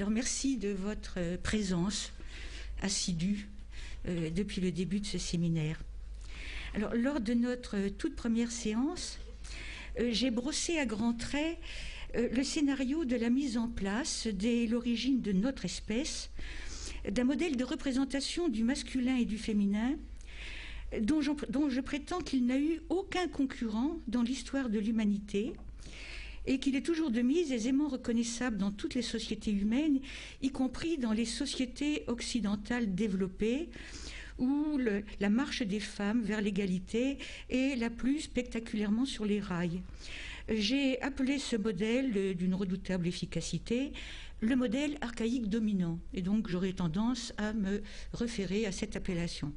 Alors merci de votre présence assidue depuis le début de ce séminaire. Alors lors de notre toute première séance, j'ai brossé à grands traits le scénario de la mise en place, dès l'origine de notre espèce, d'un modèle de représentation du masculin et du féminin dont je prétends qu'il n'a eu aucun concurrent dans l'histoire de l'humanité et qu'il est toujours de mise aisément reconnaissable dans toutes les sociétés humaines, y compris dans les sociétés occidentales développées, où la marche des femmes vers l'égalité est la plus spectaculairement sur les rails. J'ai appelé ce modèle d'une redoutable efficacité le modèle archaïque dominant, et donc j'aurais tendance à me référer à cette appellation.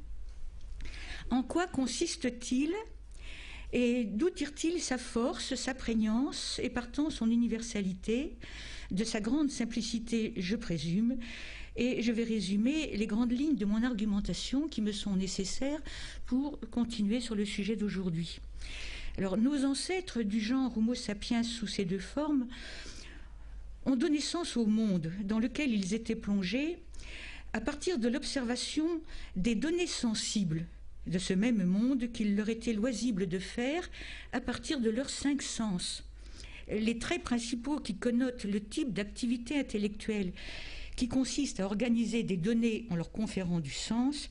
En quoi consiste-t-il et d'où tire-t-il sa force, sa prégnance et partant son universalité, de sa grande simplicité, je présume, et je vais résumer les grandes lignes de mon argumentation qui me sont nécessaires pour continuer sur le sujet d'aujourd'hui. Alors, nos ancêtres du genre Homo sapiens sous ces deux formes ont donné sens au monde dans lequel ils étaient plongés à partir de l'observation des données sensibles de ce même monde qu'il leur était loisible de faire à partir de leurs 5 sens. Les traits principaux qui connotent le type d'activité intellectuelle qui consiste à organiser des données en leur conférant du sens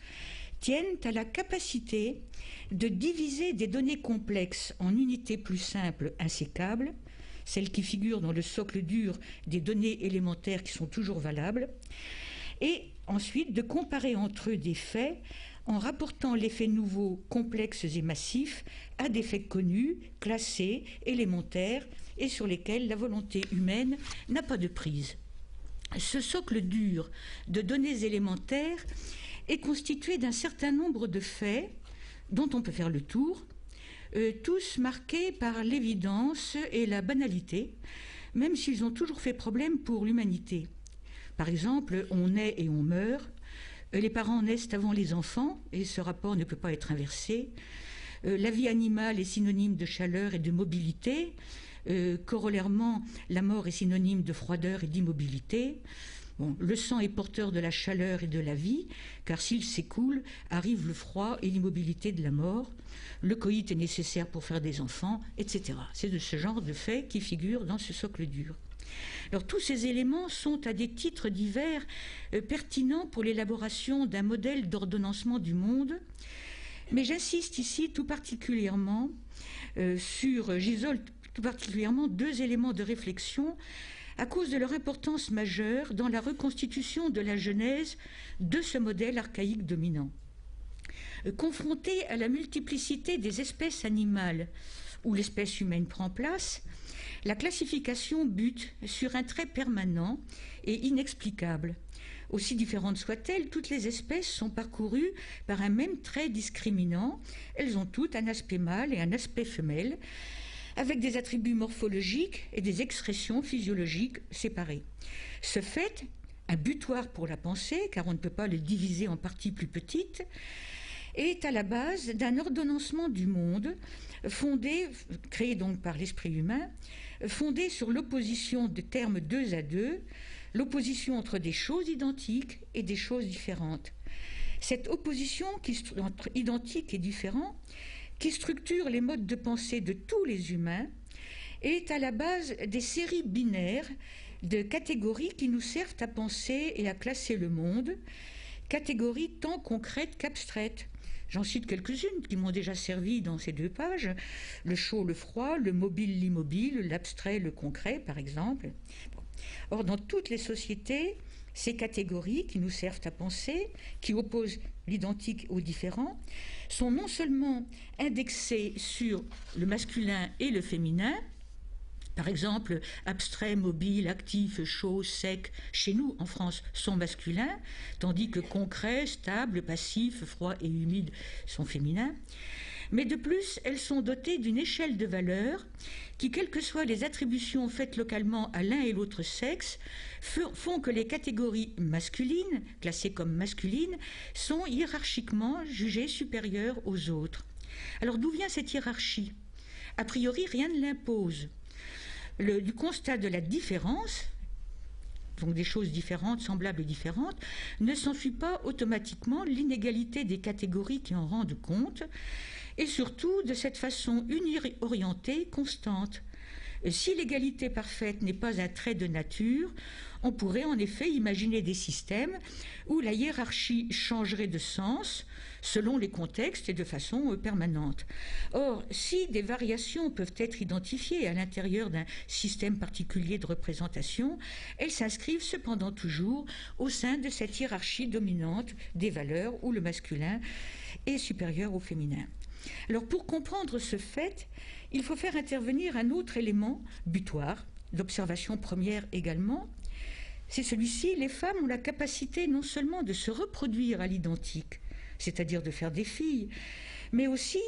tiennent à la capacité de diviser des données complexes en unités plus simples, insécables, celles qui figurent dans le socle dur des données élémentaires qui sont toujours valables, et ensuite de comparer entre eux des faits en rapportant les faits nouveaux, complexes et massifs à des faits connus, classés, élémentaires et sur lesquels la volonté humaine n'a pas de prise. Ce socle dur de données élémentaires est constitué d'un certain nombre de faits dont on peut faire le tour, tous marqués par l'évidence et la banalité, même s'ils ont toujours fait problème pour l'humanité. Par exemple, on naît et on meurt, les parents naissent avant les enfants, et ce rapport ne peut pas être inversé. La vie animale est synonyme de chaleur et de mobilité. Corollairement, la mort est synonyme de froideur et d'immobilité. Bon, le sang est porteur de la chaleur et de la vie, car s'il s'écoule, arrive le froid et l'immobilité de la mort. Le coït est nécessaire pour faire des enfants, etc. C'est de ce genre de faits qui figurent dans ce socle dur. Alors, tous ces éléments sont à des titres divers pertinents pour l'élaboration d'un modèle d'ordonnancement du monde, mais j'insiste ici tout particulièrement j'isole tout particulièrement 2 éléments de réflexion à cause de leur importance majeure dans la reconstitution de la genèse de ce modèle archaïque dominant. Confronté à la multiplicité des espèces animales où l'espèce humaine prend place, la classification bute sur un trait permanent et inexplicable. Aussi différentes soient-elles, toutes les espèces sont parcourues par un même trait discriminant. Elles ont toutes un aspect mâle et un aspect femelle, avec des attributs morphologiques et des expressions physiologiques séparées. Ce fait, un butoir pour la pensée, car on ne peut pas le diviser en parties plus petites, est à la base d'un ordonnancement du monde créé donc par l'esprit humain, fondé sur l'opposition de termes 2 à 2, l'opposition entre des choses identiques et des choses différentes. Cette opposition entre identiques et différents, qui structure les modes de pensée de tous les humains, est à la base des séries binaires de catégories qui nous servent à penser et à classer le monde, catégories tant concrètes qu'abstraites. J'en cite quelques-unes qui m'ont déjà servi dans ces 2 pages. Le chaud, le froid, le mobile, l'immobile, l'abstrait, le concret, par exemple. Or, dans toutes les sociétés, ces catégories qui nous servent à penser, qui opposent l'identique au différent, sont non seulement indexées sur le masculin et le féminin, par exemple, abstrait, mobile, actif, chaud, sec, chez nous, en France, sont masculins, tandis que concret, stable, passif, froid et humide sont féminins. Mais de plus, elles sont dotées d'une échelle de valeurs qui, quelles que soient les attributions faites localement à l'un et l'autre sexe, font que les catégories masculines, classées comme masculines, sont hiérarchiquement jugées supérieures aux autres. Alors d'où vient cette hiérarchie ? A priori, rien ne l'impose. Du constat de la différence, donc des choses différentes, semblables et différentes, ne s'ensuit pas automatiquement l'inégalité des catégories qui en rendent compte, et surtout de cette façon uniorientée constante. Si l'égalité parfaite n'est pas un trait de nature, on pourrait en effet imaginer des systèmes où la hiérarchie changerait de sens selon les contextes et de façon permanente. Or, si des variations peuvent être identifiées à l'intérieur d'un système particulier de représentation, elles s'inscrivent cependant toujours au sein de cette hiérarchie dominante des valeurs où le masculin est supérieur au féminin. Alors, pour comprendre ce fait, il faut faire intervenir un autre élément butoir, d'observation première également. C'est celui-ci: les femmes ont la capacité non seulement de se reproduire à l'identique, c'est-à-dire de faire des filles, mais aussi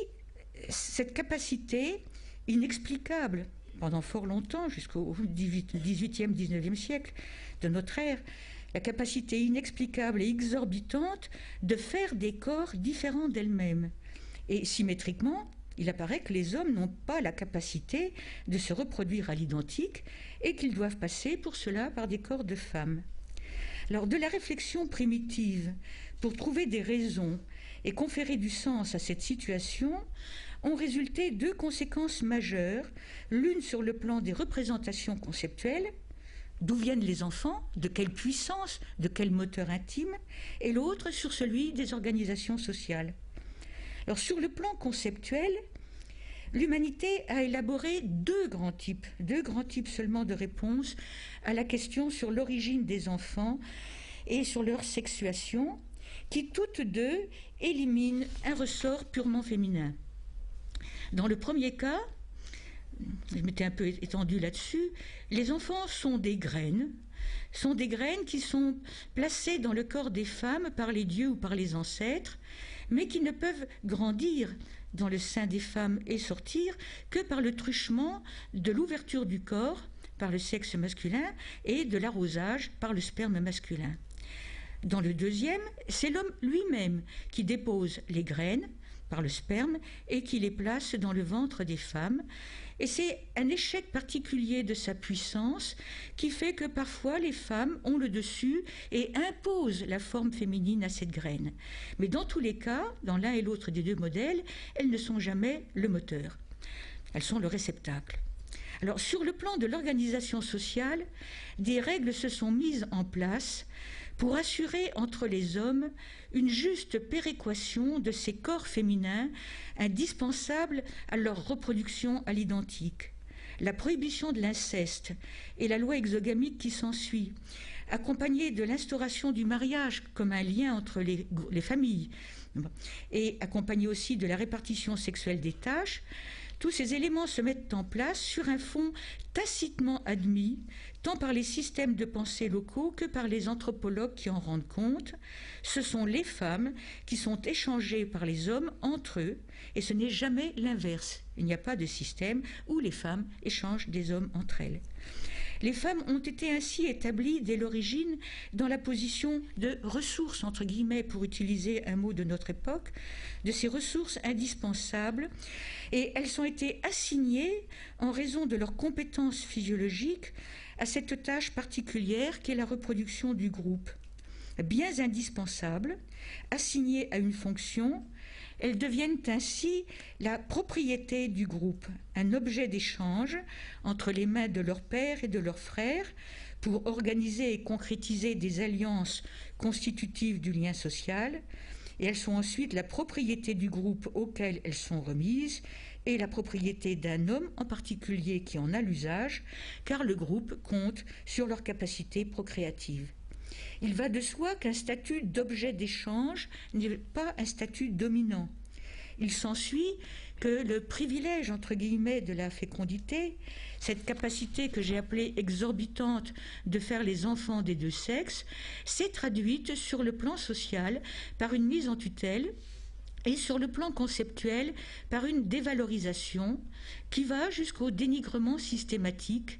cette capacité inexplicable, pendant fort longtemps, jusqu'au XVIIIe, XIXe siècle de notre ère, la capacité inexplicable et exorbitante de faire des corps différents d'elles-mêmes. Et symétriquement, il apparaît que les hommes n'ont pas la capacité de se reproduire à l'identique et qu'ils doivent passer pour cela par des corps de femmes. Alors, de la réflexion primitive, pour trouver des raisons et conférer du sens à cette situation, ont résulté deux conséquences majeures, l'une sur le plan des représentations conceptuelles, d'où viennent les enfants, de quelle puissance, de quel moteur intime, et l'autre sur celui des organisations sociales. Alors, sur le plan conceptuel, l'humanité a élaboré deux grands types seulement de réponses à la question sur l'origine des enfants et sur leur sexuation, qui toutes deux éliminent un ressort purement féminin. Dans le premier cas, je m'étais un peu étendue là-dessus, les enfants sont des graines qui sont placées dans le corps des femmes par les dieux ou par les ancêtres, mais qui ne peuvent grandir dans le sein des femmes et sortir que par le truchement de l'ouverture du corps par le sexe masculin et de l'arrosage par le sperme masculin. Dans le deuxième, c'est l'homme lui-même qui dépose les graines par le sperme et qui les place dans le ventre des femmes. Et c'est un échec particulier de sa puissance qui fait que parfois les femmes ont le dessus et imposent la forme féminine à cette graine. Mais dans tous les cas, dans l'un et l'autre des deux modèles, elles ne sont jamais le moteur. Elles sont le réceptacle. Alors, sur le plan de l'organisation sociale, des règles se sont mises en place pour assurer entre les hommes une juste péréquation de ces corps féminins indispensables à leur reproduction à l'identique. La prohibition de l'inceste et la loi exogamique qui s'ensuit, accompagnée de l'instauration du mariage comme un lien entre les familles, et accompagnée aussi de la répartition sexuelle des tâches, tous ces éléments se mettent en place sur un fond tacitement admis, tant par les systèmes de pensée locaux que par les anthropologues qui en rendent compte. Ce sont les femmes qui sont échangées par les hommes entre eux, et ce n'est jamais l'inverse. Il n'y a pas de système où les femmes échangent des hommes entre elles. Les femmes ont été ainsi établies dès l'origine dans la position de ressources, entre guillemets, pour utiliser un mot de notre époque, de ces ressources indispensables, et elles ont été assignées en raison de leurs compétences physiologiques à cette tâche particulière qu'est la reproduction du groupe. Bien indispensables, assignées à une fonction, elles deviennent ainsi la propriété du groupe, un objet d'échange entre les mains de leurs pères et de leurs frères pour organiser et concrétiser des alliances constitutives du lien social, et elles sont ensuite la propriété du groupe auquel elles sont remises et la propriété d'un homme en particulier qui en a l'usage, car le groupe compte sur leur capacité procréative. Il va de soi qu'un statut d'objet d'échange n'est pas un statut dominant. Il s'ensuit que le privilège, entre guillemets, de la fécondité, cette capacité que j'ai appelée exorbitante de faire les enfants des deux sexes, s'est traduite sur le plan social par une mise en tutelle et sur le plan conceptuel par une dévalorisation qui va jusqu'au dénigrement systématique,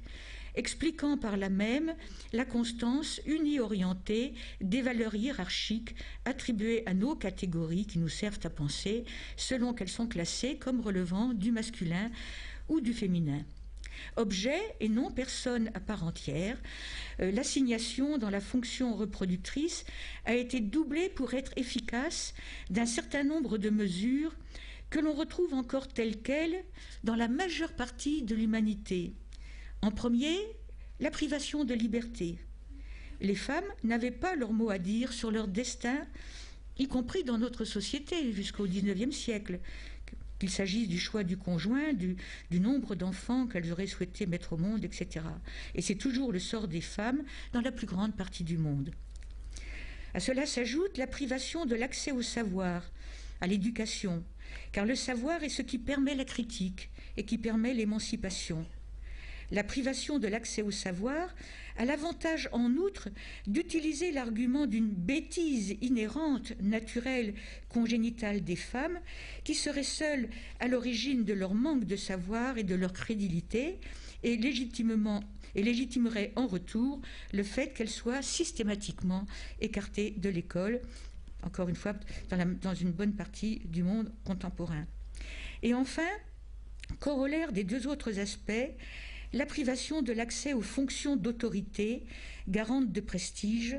expliquant par là même la constance uniorientée des valeurs hiérarchiques attribuées à nos catégories qui nous servent à penser selon qu'elles sont classées comme relevant du masculin ou du féminin. objet et non personne à part entière. L'assignation dans la fonction reproductrice a été doublée pour être efficace d'un certain nombre de mesures que l'on retrouve encore telles quelles dans la majeure partie de l'humanité. En premier, la privation de liberté. Les femmes n'avaient pas leur mot à dire sur leur destin, y compris dans notre société jusqu'au XIXe siècle, qu'il s'agisse du choix du conjoint, du nombre d'enfants qu'elles auraient souhaité mettre au monde, etc. Et c'est toujours le sort des femmes dans la plus grande partie du monde. À cela s'ajoute la privation de l'accès au savoir, à l'éducation, car le savoir est ce qui permet la critique et qui permet l'émancipation. La privation de l'accès au savoir a l'avantage en outre d'utiliser l'argument d'une bêtise inhérente, naturelle, congénitale des femmes, qui serait seule à l'origine de leur manque de savoir et de leur crédulité, et légitimerait en retour le fait qu'elles soient systématiquement écartées de l'école, encore une fois, dans une bonne partie du monde contemporain. Et enfin, corollaire des deux autres aspects, la privation de l'accès aux fonctions d'autorité, garantes de prestige,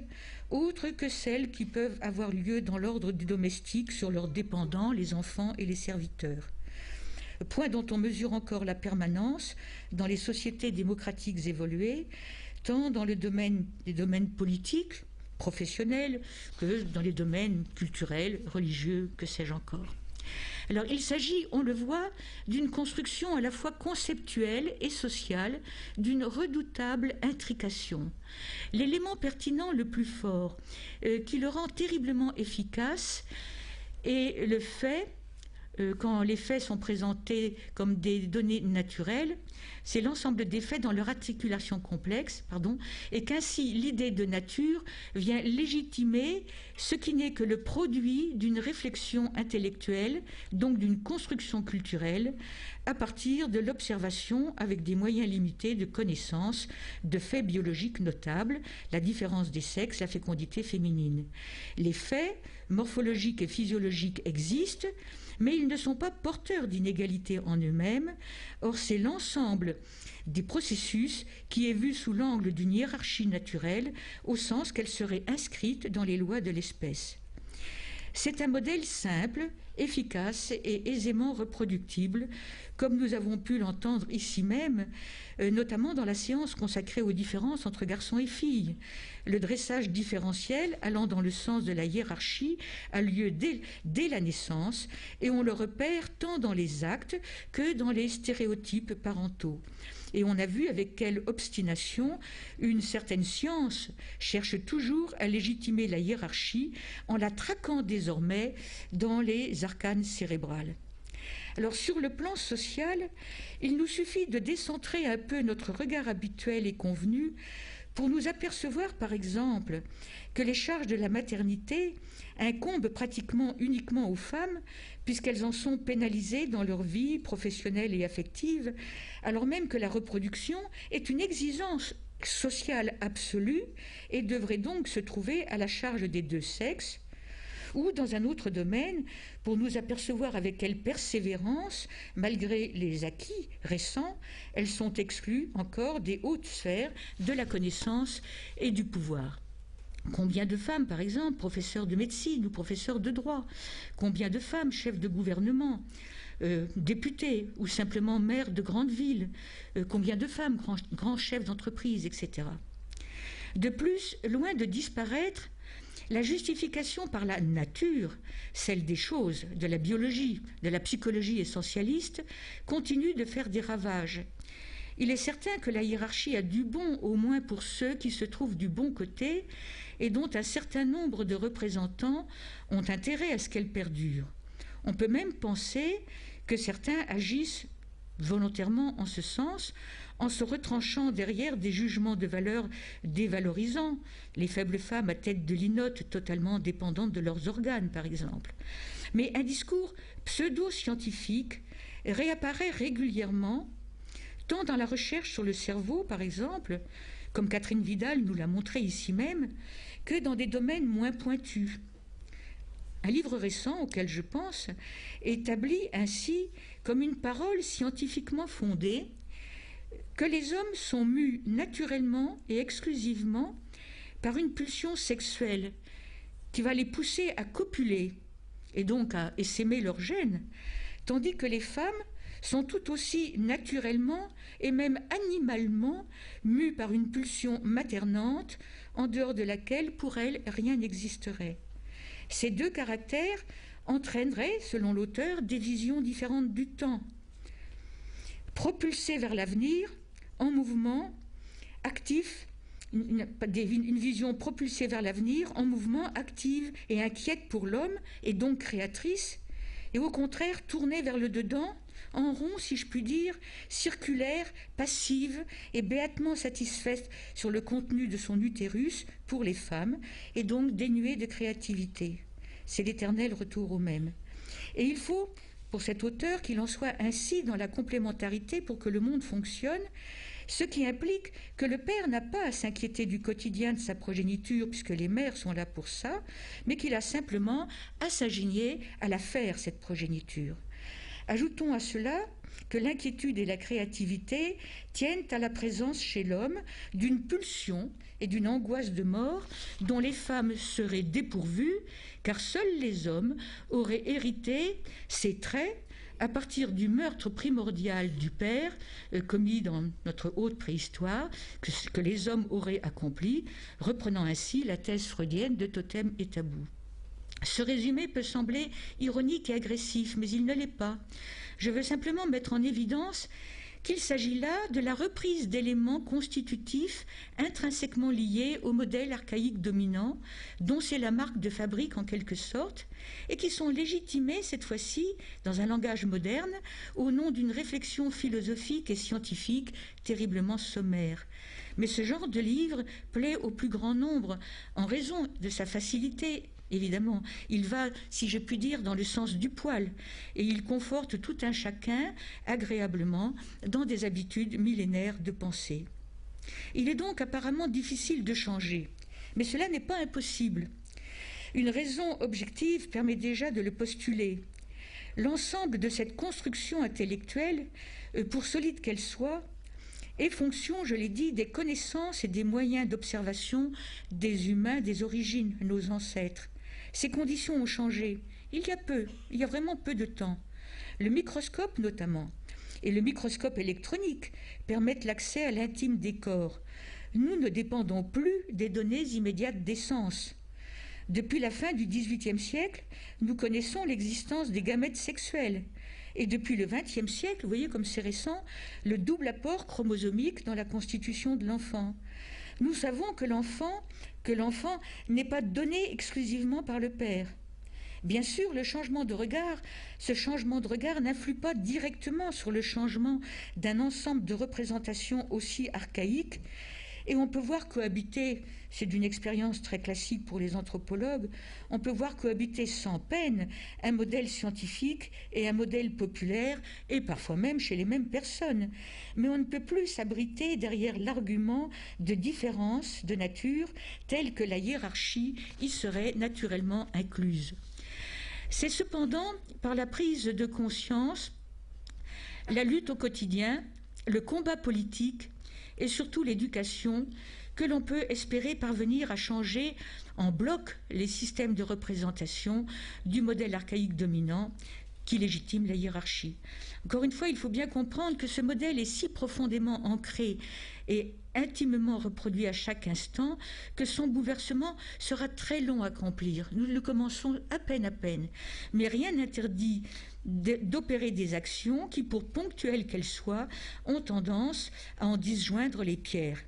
autres que celles qui peuvent avoir lieu dans l'ordre du domestique sur leurs dépendants, les enfants et les serviteurs. Point dont on mesure encore la permanence dans les sociétés démocratiques évoluées, tant dans les domaines politiques, professionnels, que dans les domaines culturels, religieux, que sais-je encore. Alors, il s'agit, on le voit, d'une construction à la fois conceptuelle et sociale, d'une redoutable intrication. L'élément pertinent le plus fort, qui le rend terriblement efficace, est le fait, quand les faits sont présentés comme des données naturelles, c'est l'ensemble des faits dans leur articulation complexe, et qu'ainsi l'idée de nature vient légitimer ce qui n'est que le produit d'une réflexion intellectuelle, donc d'une construction culturelle, à partir de l'observation avec des moyens limités de connaissance de faits biologiques notables, la différence des sexes, la fécondité féminine. Les faits morphologiques et physiologiques existent, mais ils ne sont pas porteurs d'inégalités en eux-mêmes. Or, c'est l'ensemble des processus qui est vu sous l'angle d'une hiérarchie naturelle, au sens qu'elle serait inscrite dans les lois de l'espèce. C'est un modèle simple, efficace et aisément reproductible, comme nous avons pu l'entendre ici même, notamment dans la séance consacrée aux différences entre garçons et filles. Le dressage différentiel, allant dans le sens de la hiérarchie, a lieu dès la naissance, et on le repère tant dans les actes que dans les stéréotypes parentaux. Et on a vu avec quelle obstination une certaine science cherche toujours à légitimer la hiérarchie en la traquant désormais dans les arcanes cérébrales. Alors, sur le plan social, il nous suffit de décentrer un peu notre regard habituel et convenu pour nous apercevoir, par exemple, que les charges de la maternité incombent pratiquement uniquement aux femmes, puisqu'elles en sont pénalisées dans leur vie professionnelle et affective, alors même que la reproduction est une exigence sociale absolue et devrait donc se trouver à la charge des deux sexes, ou dans un autre domaine, pour nous apercevoir avec quelle persévérance, malgré les acquis récents, elles sont exclues encore des hautes sphères de la connaissance et du pouvoir. Combien de femmes, par exemple, professeurs de médecine ou professeurs de droit? Combien de femmes, chefs de gouvernement, députés ou simplement maires de grandes villes? Combien de femmes, grands chefs d'entreprise, etc. De plus, loin de disparaître, la justification par la nature, celle des choses, de la biologie, de la psychologie essentialiste, continue de faire des ravages. Il est certain que la hiérarchie a du bon, au moins pour ceux qui se trouvent du bon côté, et dont un certain nombre de représentants ont intérêt à ce qu'elle perdure. On peut même penser que certains agissent volontairement en ce sens, en se retranchant derrière des jugements de valeur dévalorisants, les faibles femmes à tête de linotte totalement dépendantes de leurs organes, par exemple. Mais un discours pseudo-scientifique réapparaît régulièrement, tant dans la recherche sur le cerveau, par exemple, comme Catherine Vidal nous l'a montré ici même, que dans des domaines moins pointus. Un livre récent auquel je pense établit ainsi comme une parole scientifiquement fondée que les hommes sont mus naturellement et exclusivement par une pulsion sexuelle qui va les pousser à copuler et donc à essaimer leur gène, tandis que les femmes sont tout aussi naturellement et même animalement mues par une pulsion maternante en dehors de laquelle pour elles rien n'existerait. Ces deux caractères entraîneraient, selon l'auteur, des visions différentes du temps, propulsées vers l'avenir, en mouvement, actif, une vision propulsée vers l'avenir, en mouvement, active et inquiète pour l'homme, et donc créatrice, et au contraire tournée vers le dedans, en rond, si je puis dire, circulaire, passive et béatement satisfaite sur le contenu de son utérus pour les femmes, et donc dénuée de créativité. C'est l'éternel retour au même. Et il faut, pour cet auteur, qu'il en soit ainsi dans la complémentarité pour que le monde fonctionne, ce qui implique que le père n'a pas à s'inquiéter du quotidien de sa progéniture, puisque les mères sont là pour ça, mais qu'il a simplement à s'ingénier à la faire, cette progéniture. Ajoutons à cela que l'inquiétude et la créativité tiennent à la présence chez l'homme d'une pulsion et d'une angoisse de mort dont les femmes seraient dépourvues, car seuls les hommes auraient hérité ces traits à partir du meurtre primordial du père commis dans notre haute préhistoire, que les hommes auraient accompli, reprenant ainsi la thèse freudienne de totem et tabou. Ce résumé peut sembler ironique et agressif, mais il ne l'est pas. Je veux simplement mettre en évidence qu'il s'agit là de la reprise d'éléments constitutifs intrinsèquement liés au modèle archaïque dominant, dont c'est la marque de fabrique en quelque sorte, et qui sont légitimés cette fois-ci, dans un langage moderne, au nom d'une réflexion philosophique et scientifique terriblement sommaire. Mais ce genre de livre plaît au plus grand nombre, en raison de sa facilité. Évidemment, il va, si je puis dire, dans le sens du poil, et il conforte tout un chacun agréablement dans des habitudes millénaires de pensée. Il est donc apparemment difficile de changer, mais cela n'est pas impossible. Une raison objective permet déjà de le postuler. L'ensemble de cette construction intellectuelle, pour solide qu'elle soit, est fonction, je l'ai dit, des connaissances et des moyens d'observation des humains, des origines, nos ancêtres. Ces conditions ont changé. Il y a vraiment peu de temps. Le microscope notamment, et le microscope électronique permettent l'accès à l'intime des corps. Nous ne dépendons plus des données immédiates d'essence. Depuis la fin du XVIIIe siècle, nous connaissons l'existence des gamètes sexuels. Et depuis le XXe siècle, vous voyez comme c'est récent, le double apport chromosomique dans la constitution de l'enfant. Nous savons que l'enfant n'est pas donné exclusivement par le père. Bien sûr, ce changement de regard n'influe pas directement sur le changement d'un ensemble de représentations aussi archaïques, et on peut voir cohabiter, c'est d'une expérience très classique pour les anthropologues, on peut voir cohabiter sans peine un modèle scientifique et un modèle populaire, et parfois même chez les mêmes personnes. Mais on ne peut plus s'abriter derrière l'argument de différence de nature telle que la hiérarchie y serait naturellement incluse. C'est cependant par la prise de conscience, la lutte au quotidien, le combat politique, et surtout l'éducation, que l'on peut espérer parvenir à changer en bloc les systèmes de représentation du modèle archaïque dominant qui légitime la hiérarchie. Encore une fois, il faut bien comprendre que ce modèle est si profondément ancré et intimement reproduit à chaque instant que son bouleversement sera très long à accomplir. Nous le commençons à peine, mais rien n'interdit d'opérer des actions qui, pour ponctuelles qu'elles soient, ont tendance à en disjoindre les pierres.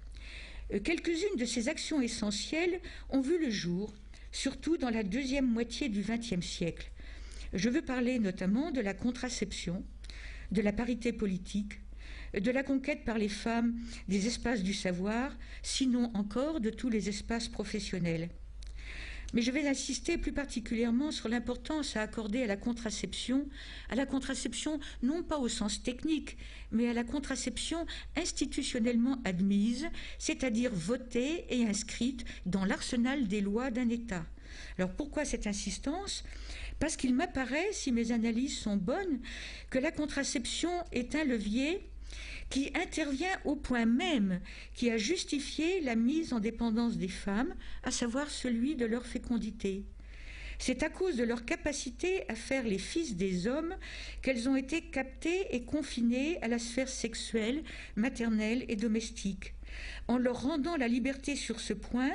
Quelques-unes de ces actions essentielles ont vu le jour, surtout dans la deuxième moitié du XXe siècle. Je veux parler notamment de la contraception, de la parité politique, de la conquête par les femmes des espaces du savoir, sinon encore de tous les espaces professionnels. Mais je vais insister plus particulièrement sur l'importance à accorder à la contraception non pas au sens technique, mais à la contraception institutionnellement admise, c'est-à-dire votée et inscrite dans l'arsenal des lois d'un État. Alors pourquoi cette insistance ? Parce qu'il m'apparaît, si mes analyses sont bonnes, que la contraception est un levier qui intervient au point même qui a justifié la mise en dépendance des femmes, à savoir celui de leur fécondité. C'est à cause de leur capacité à faire les fils des hommes qu'elles ont été captées et confinées à la sphère sexuelle, maternelle et domestique. En leur rendant la liberté sur ce point,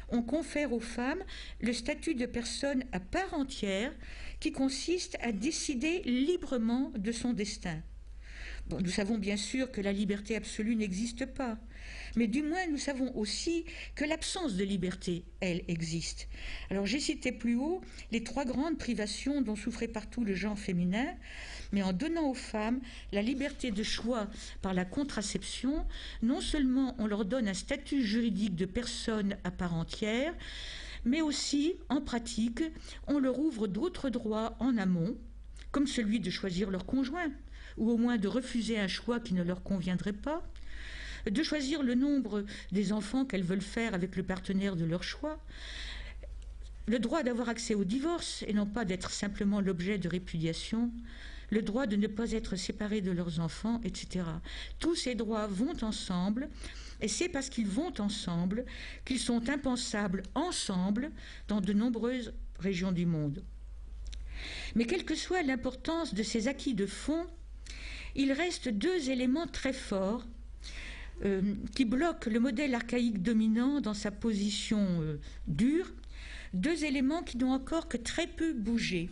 on confère aux femmes le statut de personne à part entière qui consiste à décider librement de son destin. Bon, nous savons bien sûr que la liberté absolue n'existe pas, mais du moins nous savons aussi que l'absence de liberté, elle, existe. Alors j'ai cité plus haut les 3 grandes privations dont souffrait partout le genre féminin, mais en donnant aux femmes la liberté de choix par la contraception, non seulement on leur donne un statut juridique de personne à part entière, mais aussi, en pratique, on leur ouvre d'autres droits en amont, comme celui de choisir leur conjoint, ou au moins de refuser un choix qui ne leur conviendrait pas, de choisir le nombre des enfants qu'elles veulent faire avec le partenaire de leur choix, le droit d'avoir accès au divorce et non pas d'être simplement l'objet de répudiation, le droit de ne pas être séparés de leurs enfants, etc. Tous ces droits vont ensemble, et c'est parce qu'ils vont ensemble qu'ils sont impensables ensemble dans de nombreuses régions du monde. Mais quelle que soit l'importance de ces acquis de fond, il reste 2 éléments très forts qui bloquent le modèle archaïque dominant dans sa position dure, 2 éléments qui n'ont encore que très peu bougé.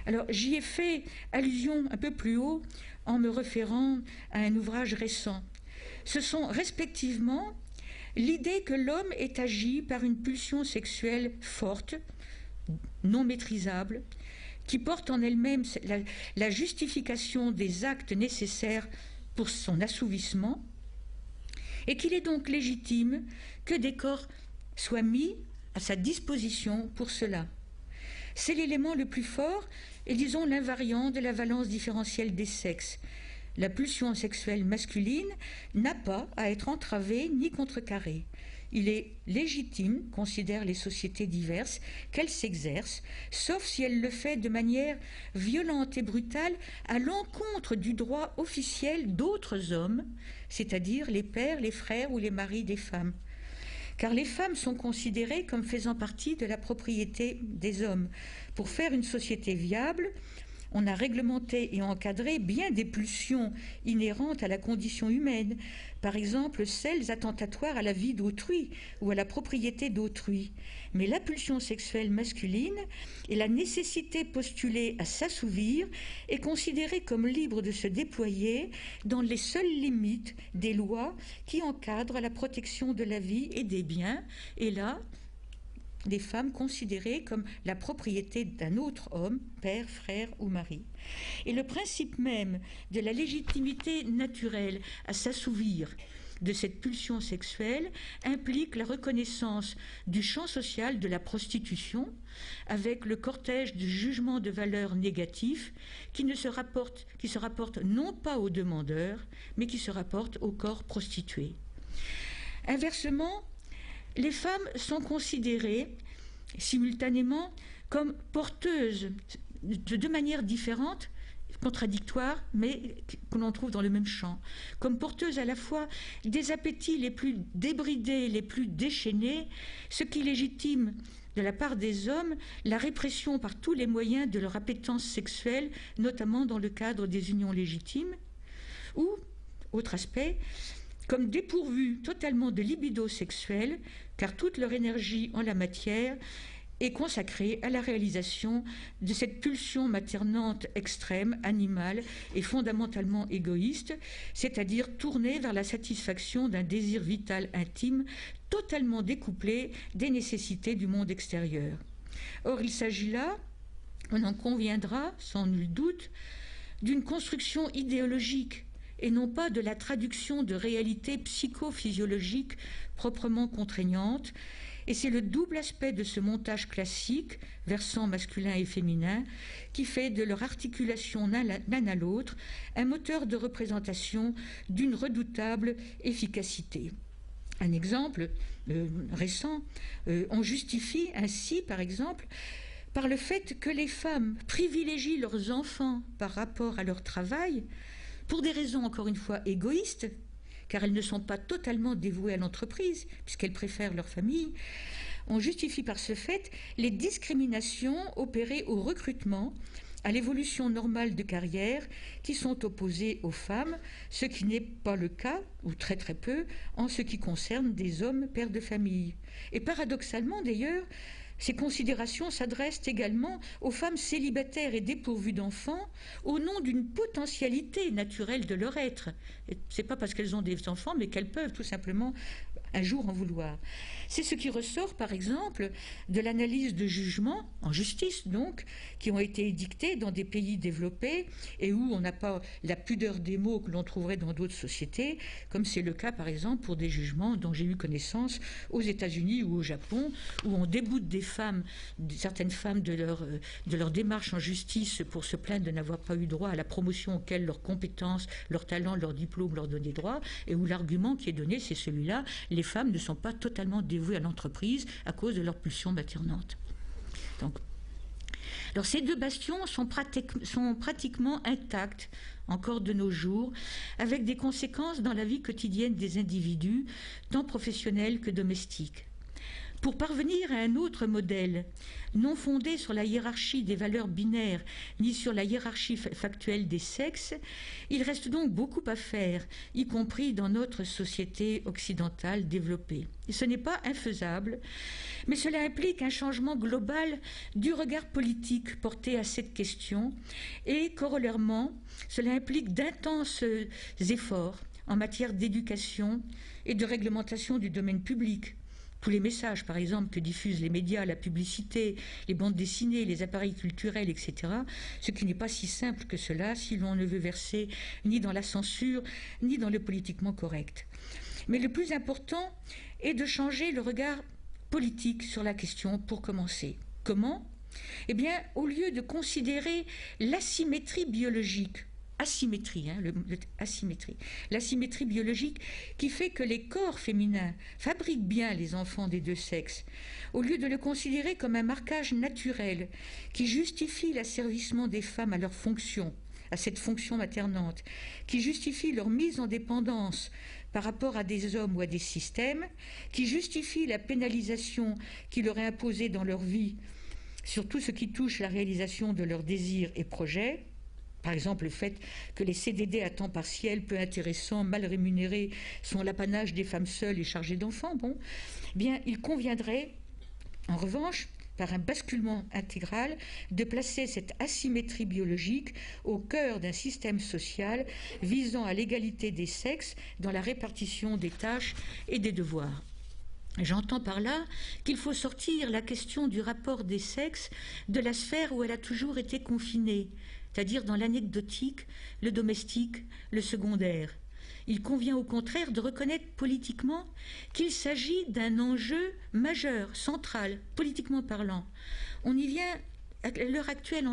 Alors j'y ai fait allusion un peu plus haut en me référant à un ouvrage récent. Ce sont respectivement l'idée que l'homme est agi par une pulsion sexuelle forte, non maîtrisable, qui porte en elle-même la justification des actes nécessaires pour son assouvissement, et qu'il est donc légitime que des corps soient mis à sa disposition pour cela. C'est l'élément le plus fort et disons l'invariant de la valence différentielle des sexes. La pulsion sexuelle masculine n'a pas à être entravée ni contrecarrée. Il est légitime, considèrent les sociétés diverses, qu'elle s'exerce, sauf si elle le fait de manière violente et brutale à l'encontre du droit officiel d'autres hommes, c'est-à-dire les pères, les frères ou les maris des femmes. Car les femmes sont considérées comme faisant partie de la propriété des hommes. Pour faire une société viable, on a réglementé et encadré bien des pulsions inhérentes à la condition humaine, par exemple celles attentatoires à la vie d'autrui ou à la propriété d'autrui. Mais la pulsion sexuelle masculine et la nécessité postulée à s'assouvir est considérée comme libre de se déployer dans les seules limites des lois qui encadrent la protection de la vie et des biens, et là, des femmes considérées comme la propriété d'un autre homme, père, frère ou mari. Et le principe même de la légitimité naturelle à s'assouvir de cette pulsion sexuelle implique la reconnaissance du champ social de la prostitution avec le cortège de jugements de valeur négatifs qui se rapportent non pas aux demandeurs, mais qui se rapportent au corps prostitué. Inversement, les femmes sont considérées simultanément comme porteuses de manière différente, contradictoire, mais que l'on trouve dans le même champ, comme porteuses à la fois des appétits les plus débridés, les plus déchaînés, ce qui légitime de la part des hommes la répression par tous les moyens de leur appétence sexuelle, notamment dans le cadre des unions légitimes, ou, autre aspect, comme dépourvues totalement de libido sexuel, car toute leur énergie en la matière est consacrée à la réalisation de cette pulsion maternante extrême, animale et fondamentalement égoïste, c'est-à-dire tournée vers la satisfaction d'un désir vital intime totalement découplé des nécessités du monde extérieur. Or, il s'agit là, on en conviendra sans nul doute, d'une construction idéologique et non pas de la traduction de réalités psychophysiologiques proprement contraignantes. Et c'est le double aspect de ce montage classique, versant masculin et féminin, qui fait de leur articulation l'un à l'autre un moteur de représentation d'une redoutable efficacité. Un exemple récent, on justifie ainsi, par exemple, par le fait que les femmes privilégient leurs enfants par rapport à leur travail, pour des raisons encore une fois égoïstes, car elles ne sont pas totalement dévouées à l'entreprise, puisqu'elles préfèrent leur famille. On justifie par ce fait les discriminations opérées au recrutement, à l'évolution normale de carrière qui sont opposées aux femmes, ce qui n'est pas le cas, ou très très peu, en ce qui concerne des hommes pères de famille. Et paradoxalement d'ailleurs, ces considérations s'adressent également aux femmes célibataires et dépourvues d'enfants au nom d'une potentialité naturelle de leur être. Ce n'est pas parce qu'elles ont des enfants, mais qu'elles peuvent tout simplement un jour en vouloir. C'est ce qui ressort, par exemple, de l'analyse de jugements, en justice donc, qui ont été édictés dans des pays développés et où on n'a pas la pudeur des mots que l'on trouverait dans d'autres sociétés, comme c'est le cas, par exemple, pour des jugements dont j'ai eu connaissance aux États-Unis ou au Japon, où on déboute des femmes, certaines femmes de leur démarche en justice pour se plaindre de n'avoir pas eu droit à la promotion auquel leurs compétences, leurs talents, leurs diplômes leur donnaient droit, et où l'argument qui est donné, c'est celui-là: les femmes ne sont pas totalement dévouées à l'entreprise à cause de leur pulsion maternante. Alors ces deux bastions sont pratiquement intacts encore de nos jours, avec des conséquences dans la vie quotidienne des individus, tant professionnels que domestiques. Pour parvenir à un autre modèle, non fondé sur la hiérarchie des valeurs binaires ni sur la hiérarchie factuelle des sexes, il reste donc beaucoup à faire, y compris dans notre société occidentale développée. Et ce n'est pas infaisable, mais cela implique un changement global du regard politique porté à cette question et, corollairement, cela implique d'intenses efforts en matière d'éducation et de réglementation du domaine public. Tous les messages, par exemple, que diffusent les médias, la publicité, les bandes dessinées, les appareils culturels, etc., ce qui n'est pas si simple que cela si l'on ne veut verser ni dans la censure, ni dans le politiquement correct. Mais le plus important est de changer le regard politique sur la question pour commencer. Comment ? Eh bien, au lieu de considérer l'asymétrie biologique, l'asymétrie biologique qui fait que les corps féminins fabriquent bien les enfants des deux sexes, au lieu de le considérer comme un marquage naturel qui justifie l'asservissement des femmes à leur fonction, à cette fonction maternante, qui justifie leur mise en dépendance par rapport à des hommes ou à des systèmes, qui justifie la pénalisation qui leur est imposée dans leur vie sur tout ce qui touche la réalisation de leurs désirs et projets. Par exemple, le fait que les CDD à temps partiel, peu intéressants, mal rémunérés, sont l'apanage des femmes seules et chargées d'enfants. Bon, bien, il conviendrait, en revanche, par un basculement intégral, de placer cette asymétrie biologique au cœur d'un système social visant à l'égalité des sexes dans la répartition des tâches et des devoirs. J'entends par là qu'il faut sortir la question du rapport des sexes de la sphère où elle a toujours été confinée, c'est-à-dire dans l'anecdotique, le domestique, le secondaire. Il convient au contraire de reconnaître politiquement qu'il s'agit d'un enjeu majeur, central, politiquement parlant. On y vient, à l'heure actuelle,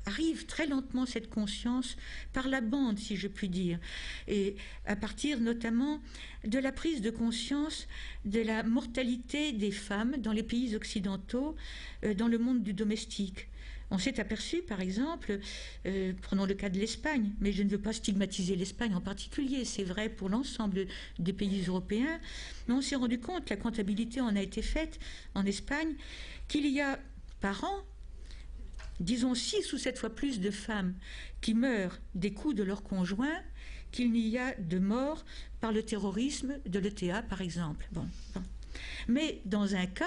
arrive très lentement cette conscience par la bande, si je puis dire, et à partir notamment de la prise de conscience de la mortalité des femmes dans les pays occidentaux, dans le monde du domestique. On s'est aperçu, par exemple, prenons le cas de l'Espagne, mais je ne veux pas stigmatiser l'Espagne en particulier, c'est vrai pour l'ensemble des pays européens, mais on s'est rendu compte, la comptabilité en a été faite en Espagne, qu'il y a par an, disons 6 ou 7 fois plus de femmes qui meurent des coups de leur conjoint qu'il n'y a de morts par le terrorisme de l'ETA, par exemple. Bon. Mais dans un cas,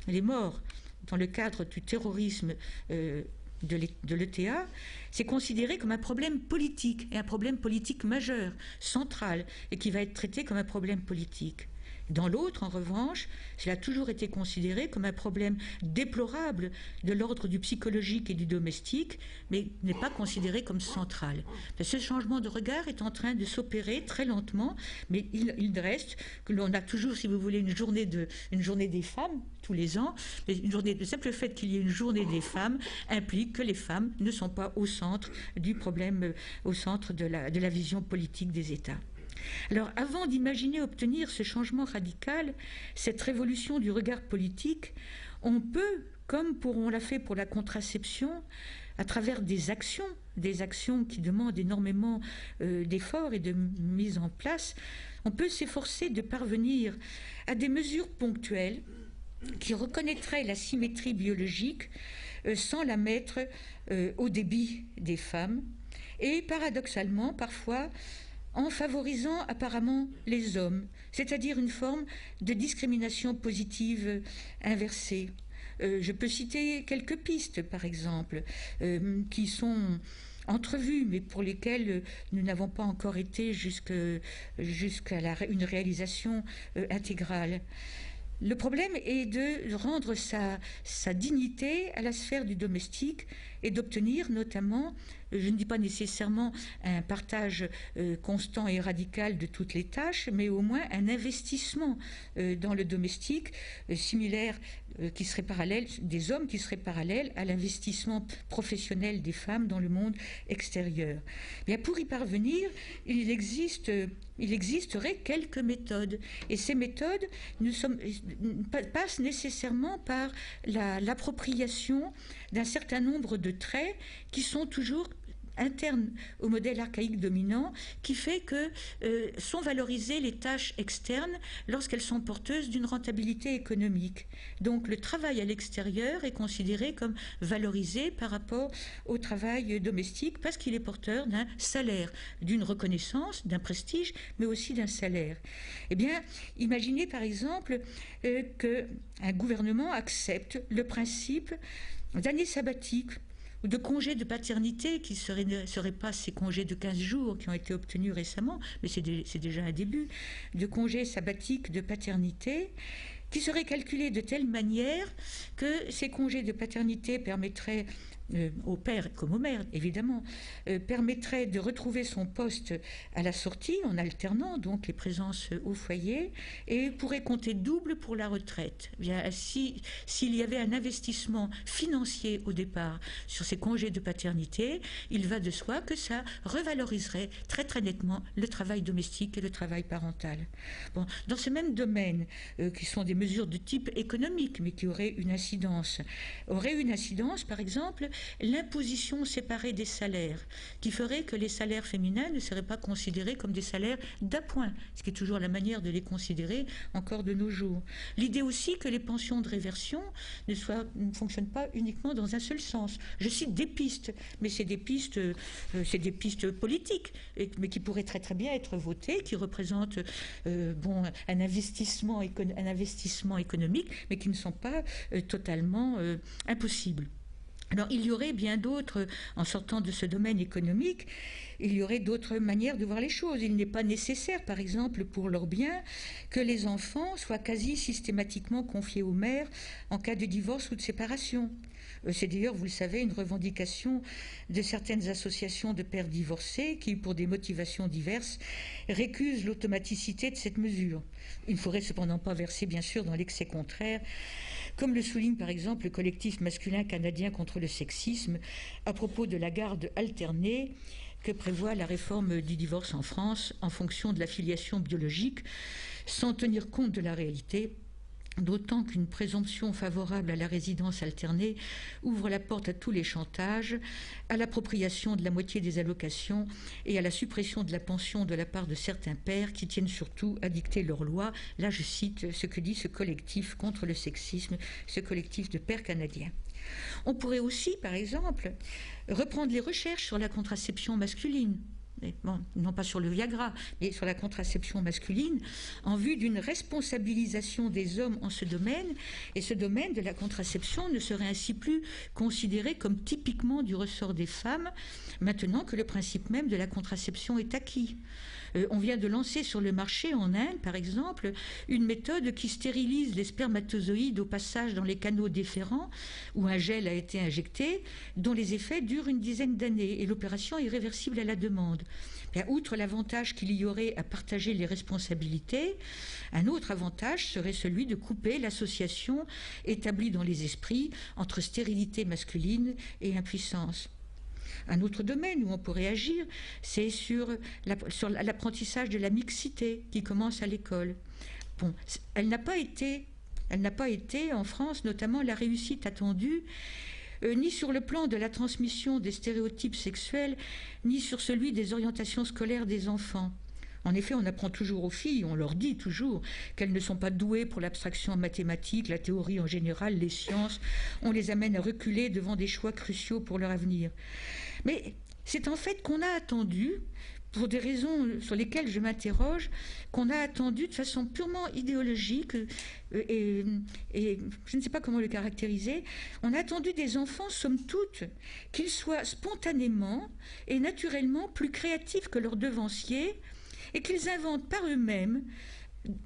les morts dans le cadre du terrorisme de l'ETA, c'est considéré comme un problème politique, et un problème politique majeur, central, et qui va être traité comme un problème politique. Dans l'autre, en revanche, cela a toujours été considéré comme un problème déplorable de l'ordre du psychologique et du domestique, mais n'est pas considéré comme central. Ce changement de regard est en train de s'opérer très lentement, mais il reste que l'on a toujours, si vous voulez, une journée des femmes tous les ans, mais le simple fait qu'il y ait une journée des femmes implique que les femmes ne sont pas au centre du problème, au centre de la vision politique des États. Alors, avant d'imaginer obtenir ce changement radical, cette révolution du regard politique, on peut, comme on l'a fait pour la contraception, à travers des actions qui demandent énormément d'efforts et de mise en place, on peut s'efforcer de parvenir à des mesures ponctuelles qui reconnaîtraient la symétrie biologique sans la mettre au débit des femmes, et paradoxalement, parfois, en favorisant apparemment les hommes, c'est-à-dire une forme de discrimination positive inversée. Je peux citer quelques pistes, par exemple, qui sont entrevues, mais pour lesquelles nous n'avons pas encore été jusqu'à une réalisation intégrale. Le problème est de rendre sa dignité à la sphère du domestique et d'obtenir notamment, je ne dis pas nécessairement un partage constant et radical de toutes les tâches, mais au moins un investissement dans le domestique similaire qui serait parallèle, des hommes qui seraient parallèles à l'investissement professionnel des femmes dans le monde extérieur. Bien, pour y parvenir, il existerait quelques méthodes. Et ces méthodes passent nécessairement par l'appropriation d'un certain nombre de traits qui sont toujours interne au modèle archaïque dominant, qui fait que sont valorisées les tâches externes lorsqu'elles sont porteuses d'une rentabilité économique. Donc le travail à l'extérieur est considéré comme valorisé par rapport au travail domestique parce qu'il est porteur d'un salaire, d'une reconnaissance, d'un prestige, mais aussi d'un salaire. Eh bien, imaginez par exemple qu'un gouvernement accepte le principe d'année sabbatique ou de congés de paternité qui ne seraient pas ces congés de 15 jours qui ont été obtenus récemment, mais c'est déjà un début, de congés sabbatiques de paternité qui seraient calculés de telle manière que ces congés de paternité permettraient au père comme aux mères, évidemment, permettrait de retrouver son poste à la sortie en alternant donc les présences au foyer et pourrait compter double pour la retraite. Bien, s'il y avait un investissement financier au départ sur ces congés de paternité, il va de soi que ça revaloriserait très très nettement le travail domestique et le travail parental. Bon, dans ce même domaine, qui sont des mesures de type économique, mais qui auraient une incidence, par exemple, l'imposition séparée des salaires, qui ferait que les salaires féminins ne seraient pas considérés comme des salaires d'appoint, ce qui est toujours la manière de les considérer encore de nos jours. L'idée aussi que les pensions de réversion ne fonctionnent pas uniquement dans un seul sens. Je cite des pistes, mais c'est des pistes politiques, mais qui pourraient très très bien être votées, qui représentent un investissement économique, mais qui ne sont pas totalement impossibles. Alors, il y aurait bien d'autres, en sortant de ce domaine économique, il y aurait d'autres manières de voir les choses. Il n'est pas nécessaire, par exemple, pour leurs biens, que les enfants soient quasi systématiquement confiés aux mères en cas de divorce ou de séparation. C'est d'ailleurs, vous le savez, une revendication de certaines associations de pères divorcés qui, pour des motivations diverses, récusent l'automaticité de cette mesure. Il ne faudrait cependant pas verser, bien sûr, dans l'excès contraire, comme le souligne par exemple le collectif masculin canadien contre le sexisme à propos de la garde alternée que prévoit la réforme du divorce en France en fonction de la filiation biologique, sans tenir compte de la réalité, d'autant qu'une présomption favorable à la résidence alternée ouvre la porte à tous les chantages, à l'appropriation de la moitié des allocations et à la suppression de la pension de la part de certains pères qui tiennent surtout à dicter leurs lois. Là, je cite ce que dit ce collectif contre le sexisme, ce collectif de pères canadiens. On pourrait aussi, par exemple, reprendre les recherches sur la contraception masculine. Bon, non pas sur le Viagra, mais sur la contraception masculine, en vue d'une responsabilisation des hommes en ce domaine, et ce domaine de la contraception ne serait ainsi plus considéré comme typiquement du ressort des femmes, maintenant que le principe même de la contraception est acquis. On vient de lancer sur le marché en Inde, par exemple, une méthode qui stérilise les spermatozoïdes au passage dans les canaux déférents où un gel a été injecté, dont les effets durent une dizaine d'années et l'opération est réversible à la demande. Bien, outre l'avantage qu'il y aurait à partager les responsabilités, un autre avantage serait celui de couper l'association établie dans les esprits entre stérilité masculine et impuissance. Un autre domaine où on pourrait agir, c'est sur l'apprentissage de la mixité qui commence à l'école. Bon, elle n'a pas été en France notamment la réussite attendue ni sur le plan de la transmission des stéréotypes sexuels, ni sur celui des orientations scolaires des enfants. En effet, on apprend toujours aux filles, on leur dit toujours qu'elles ne sont pas douées pour l'abstraction mathématique, la théorie en général, les sciences. On les amène à reculer devant des choix cruciaux pour leur avenir. Mais c'est en fait qu'on a attendu, pour des raisons sur lesquelles je m'interroge, qu'on a attendu de façon purement idéologique, et je ne sais pas comment le caractériser, on a attendu des enfants, somme toute, qu'ils soient spontanément et naturellement plus créatifs que leurs devanciers, et qu'ils inventent par eux-mêmes,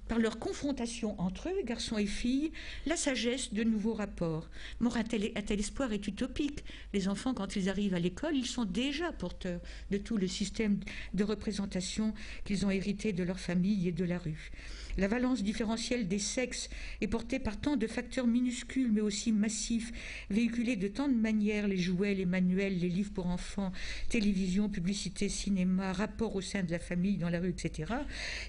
par leur confrontation entre eux, garçons et filles, la sagesse de nouveaux rapports. Or, un tel espoir est utopique. Les enfants, quand ils arrivent à l'école, ils sont déjà porteurs de tout le système de représentation qu'ils ont hérité de leur famille et de la rue. La valence différentielle des sexes est portée par tant de facteurs minuscules mais aussi massifs, véhiculés de tant de manières, les jouets, les manuels, les livres pour enfants, télévision, publicité, cinéma, rapport au sein de la famille, dans la rue, etc.,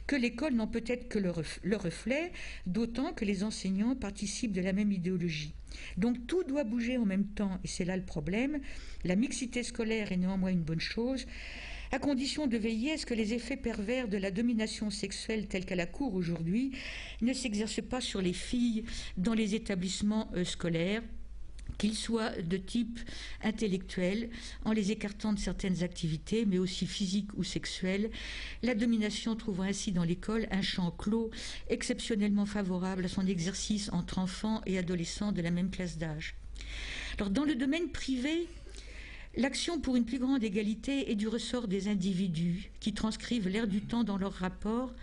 que l'école n'en peut être que le reflet, d'autant que les enseignants participent de la même idéologie. Donc tout doit bouger en même temps, et c'est là le problème. La mixité scolaire est néanmoins une bonne chose, à condition de veiller à ce que les effets pervers de la domination sexuelle telle qu'elle accourt aujourd'hui ne s'exercent pas sur les filles dans les établissements scolaires, qu'ils soient de type intellectuel, en les écartant de certaines activités, mais aussi physiques ou sexuelles, la domination trouvant ainsi dans l'école un champ clos exceptionnellement favorable à son exercice entre enfants et adolescents de la même classe d'âge. Alors, dans le domaine privé, l'action pour une plus grande égalité est du ressort des individus qui transcrivent l'air du temps dans leurs rapports,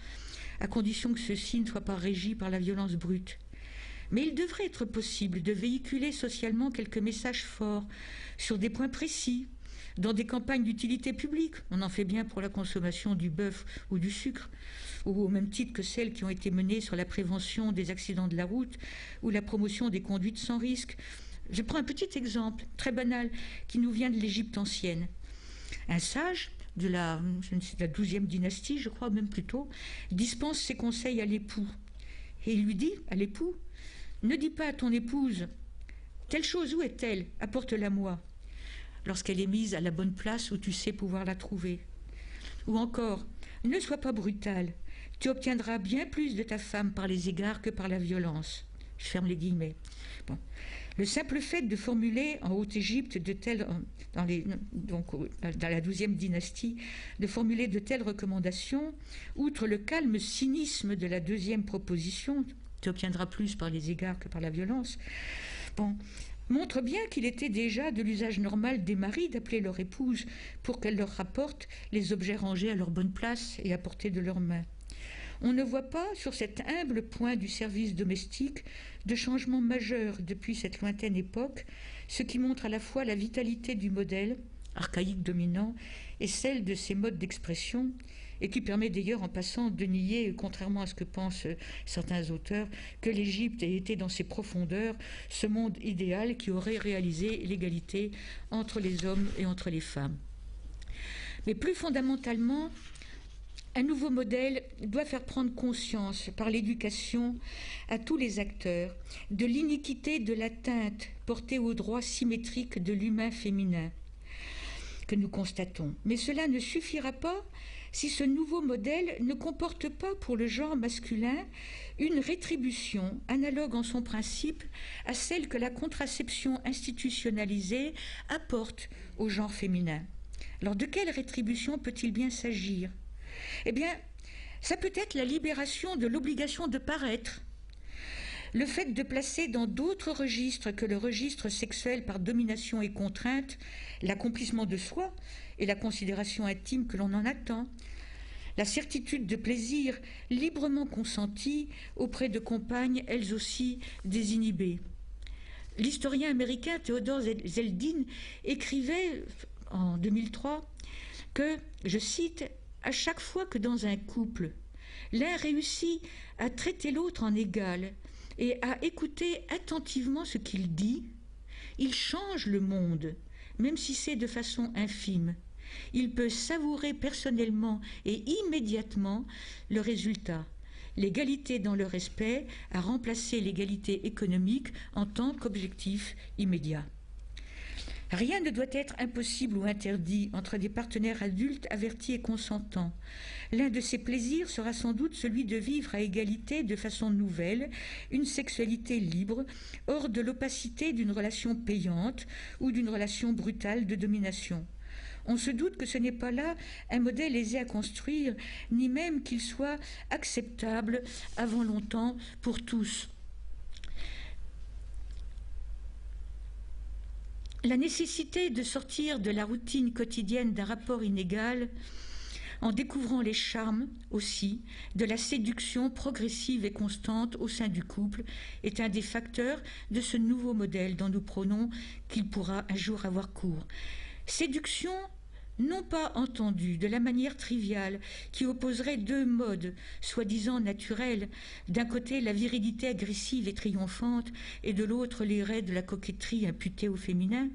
à condition que ceux-ci ne soient pas régis par la violence brute. Mais il devrait être possible de véhiculer socialement quelques messages forts sur des points précis, dans des campagnes d'utilité publique. On en fait bien pour la consommation du bœuf ou du sucre, ou au même titre que celles qui ont été menées sur la prévention des accidents de la route ou la promotion des conduites sans risque. Je prends un petit exemple très banal qui nous vient de l'Égypte ancienne. Un sage de la 12e dynastie, je crois, même plus tôt, dispense ses conseils à l'époux. Et il lui dit à l'époux: ne dis pas à ton épouse, telle chose, où est-elle? Apporte-la-moi, lorsqu'elle est mise à la bonne place où tu sais pouvoir la trouver. Ou encore, ne sois pas brutal, tu obtiendras bien plus de ta femme par les égards que par la violence. Je ferme les guillemets. Bon. Le simple fait de formuler en Haute-Égypte dans la 12e dynastie, de formuler de telles recommandations, outre le calme cynisme de la deuxième proposition, tu obtiendras plus par les égards que par la violence, montre bien qu'il était déjà de l'usage normal des maris d'appeler leur épouse pour qu'elle leur rapporte les objets rangés à leur bonne place et à portée de leurs mains. On ne voit pas, sur cet humble point du service domestique, de changement majeur depuis cette lointaine époque, ce qui montre à la fois la vitalité du modèle, archaïque dominant, et celle de ses modes d'expression, et qui permet d'ailleurs en passant de nier, contrairement à ce que pensent certains auteurs, que l'Égypte ait été dans ses profondeurs ce monde idéal qui aurait réalisé l'égalité entre les hommes et entre les femmes. Mais plus fondamentalement, un nouveau modèle doit faire prendre conscience par l'éducation à tous les acteurs de l'iniquité de l'atteinte portée aux droits symétriques de l'humain féminin que nous constatons. Mais cela ne suffira pas si ce nouveau modèle ne comporte pas pour le genre masculin une rétribution analogue en son principe à celle que la contraception institutionnalisée apporte au genre féminin. Alors de quelle rétribution peut-il bien s'agir ? Eh bien, ça peut être la libération de l'obligation de paraître, le fait de placer dans d'autres registres que le registre sexuel par domination et contrainte l'accomplissement de soi et la considération intime que l'on en attend, la certitude de plaisir librement consenti auprès de compagnes elles aussi désinhibées. L'historien américain Theodore Zeldin écrivait en 2003 que, je cite, « À chaque fois que dans un couple, l'un réussit à traiter l'autre en égal et à écouter attentivement ce qu'il dit, il change le monde, même si c'est de façon infime. Il peut savourer personnellement et immédiatement le résultat. L'égalité dans le respect a remplacé l'égalité économique en tant qu'objectif immédiat. » Rien ne doit être impossible ou interdit entre des partenaires adultes avertis et consentants. L'un de ces plaisirs sera sans doute celui de vivre à égalité de façon nouvelle une sexualité libre, hors de l'opacité d'une relation payante ou d'une relation brutale de domination. On se doute que ce n'est pas là un modèle aisé à construire, ni même qu'il soit acceptable avant longtemps pour tous. La nécessité de sortir de la routine quotidienne d'un rapport inégal, en découvrant les charmes aussi de la séduction progressive et constante au sein du couple, est un des facteurs de ce nouveau modèle dont nous prônons qu'il pourra un jour avoir cours. Séduction non pas entendue de la manière triviale qui opposerait deux modes soi-disant naturels, d'un côté la virilité agressive et triomphante et de l'autre les raies de la coquetterie imputée au féminin,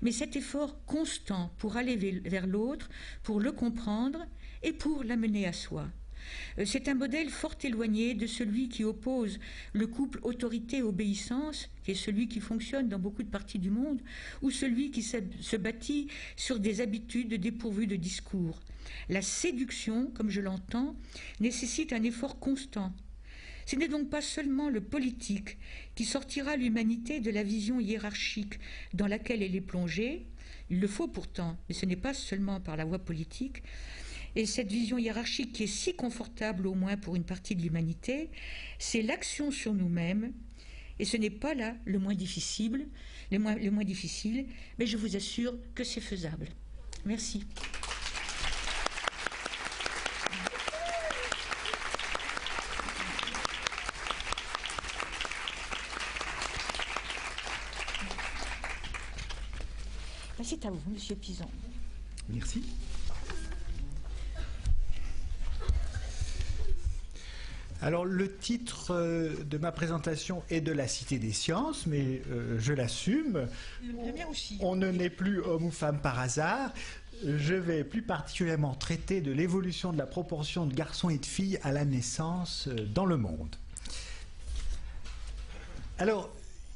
mais cet effort constant pour aller vers l'autre, pour le comprendre et pour l'amener à soi. C'est un modèle fort éloigné de celui qui oppose le couple autorité-obéissance, qui est celui qui fonctionne dans beaucoup de parties du monde, ou celui qui se bâtit sur des habitudes dépourvues de discours. La séduction, comme je l'entends, nécessite un effort constant. Ce n'est donc pas seulement le politique qui sortira l'humanité de la vision hiérarchique dans laquelle elle est plongée, il le faut pourtant, mais ce n'est pas seulement par la voie politique. Et cette vision hiérarchique qui est si confortable, au moins pour une partie de l'humanité, c'est l'action sur nous-mêmes. Et ce n'est pas là le moins difficile, mais je vous assure que c'est faisable. Merci. C'est à vous, Monsieur Pizan. Merci. Alors, le titre de ma présentation est de la Cité des sciences, mais je l'assume. On ne naît plus homme ou femme par hasard. Je vais plus particulièrement traiter de l'évolution de la proportion de garçons et de filles à la naissance dans le monde. Alors,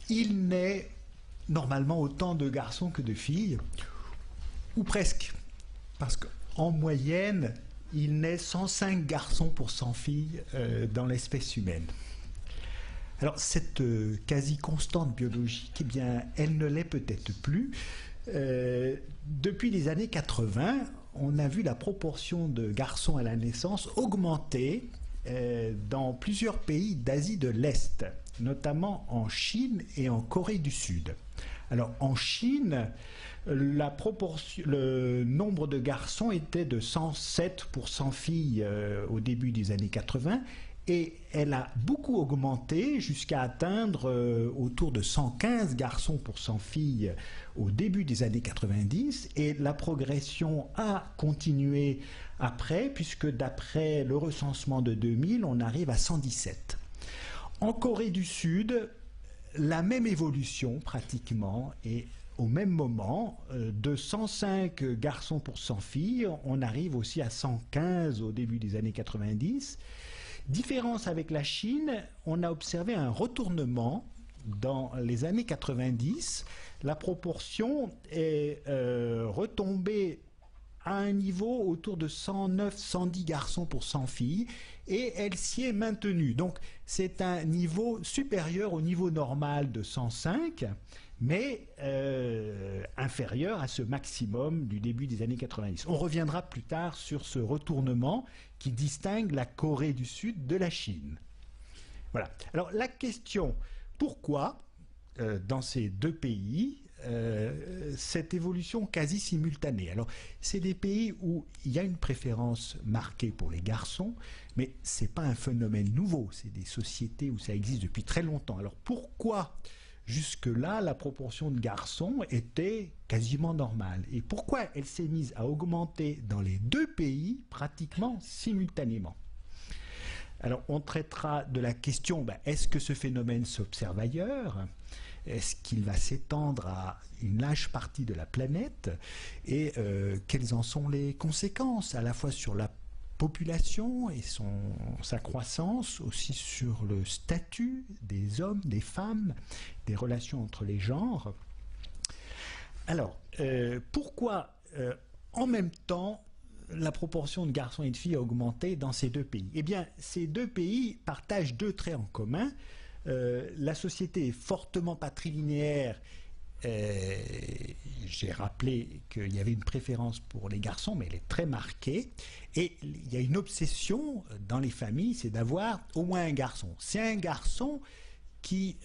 il naît normalement autant de garçons que de filles, ou presque, parce qu'en moyenne, il naît 105 garçons pour 100 filles dans l'espèce humaine. Alors, cette quasi-constante biologique, eh bien, elle ne l'est peut-être plus. Depuis les années 80, on a vu la proportion de garçons à la naissance augmenter dans plusieurs pays d'Asie de l'Est, notamment en Chine et en Corée du Sud. Alors, en Chine, le nombre de garçons était de 107 pour 100 filles au début des années 80 et elle a beaucoup augmenté jusqu'à atteindre autour de 115 garçons pour 100 filles au début des années 90 et la progression a continué après puisque d'après le recensement de 2000 on arrive à 117. En Corée du Sud, la même évolution pratiquement et au même moment, de 105 garçons pour 100 filles, on arrive aussi à 115 au début des années 90. Différence avec la Chine, on a observé un retournement dans les années 90. La proportion est retombée à un niveau autour de 109-110 garçons pour 100 filles et elle s'y est maintenue. Donc c'est un niveau supérieur au niveau normal de 105, mais inférieur à ce maximum du début des années 90. On reviendra plus tard sur ce retournement qui distingue la Corée du Sud de la Chine. Voilà. Alors la question, pourquoi dans ces deux pays cette évolution quasi simultanée? Alors, c'est des pays où il y a une préférence marquée pour les garçons, mais ce n'est pas un phénomène nouveau. C'est des sociétés où ça existe depuis très longtemps. Alors, pourquoi jusque-là, la proportion de garçons était quasiment normale? Et pourquoi elle s'est mise à augmenter dans les deux pays pratiquement simultanément? Alors, on traitera de la question, est-ce que ce phénomène s'observe ailleurs? Est-ce qu'il va s'étendre à une large partie de la planète? Et quelles en sont les conséquences, à la fois sur la population et sa croissance, aussi sur le statut des hommes, des femmes, des relations entre les genres? Alors, pourquoi en même temps la proportion de garçons et de filles a augmenté dans ces deux pays? Eh bien, ces deux pays partagent deux traits en commun. La société est fortement patrilinéaire. J'ai rappelé qu'il y avait une préférence pour les garçons, mais elle est très marquée. Et il y a une obsession dans les familles, c'est d'avoir au moins un garçon. C'est un garçon qui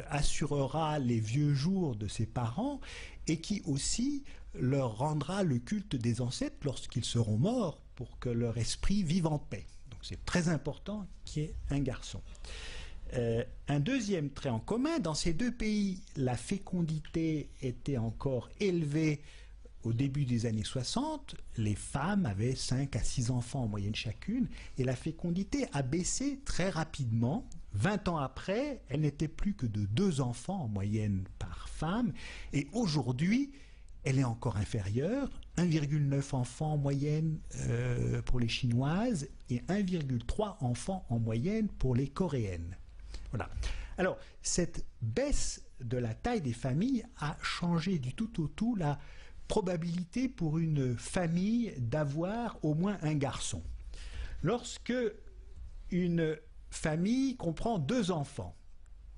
assurera les vieux jours de ses parents et qui aussi leur rendra le culte des ancêtres lorsqu'ils seront morts pour que leur esprit vive en paix. Donc c'est très important qu'il y ait un garçon. Un deuxième trait en commun, dans ces deux pays, la fécondité était encore élevée au début des années 60. Les femmes avaient 5 à 6 enfants en moyenne chacune, et la fécondité a baissé très rapidement. 20 ans après, elle n'était plus que de 2 enfants en moyenne par femme, et aujourd'hui, elle est encore inférieure, 1,9 enfants en moyenne pour les Chinoises et 1,3 enfants en moyenne pour les Coréennes. Voilà. Alors, cette baisse de la taille des familles a changé du tout au tout la probabilité pour une famille d'avoir au moins un garçon. Lorsque une famille comprend 2 enfants,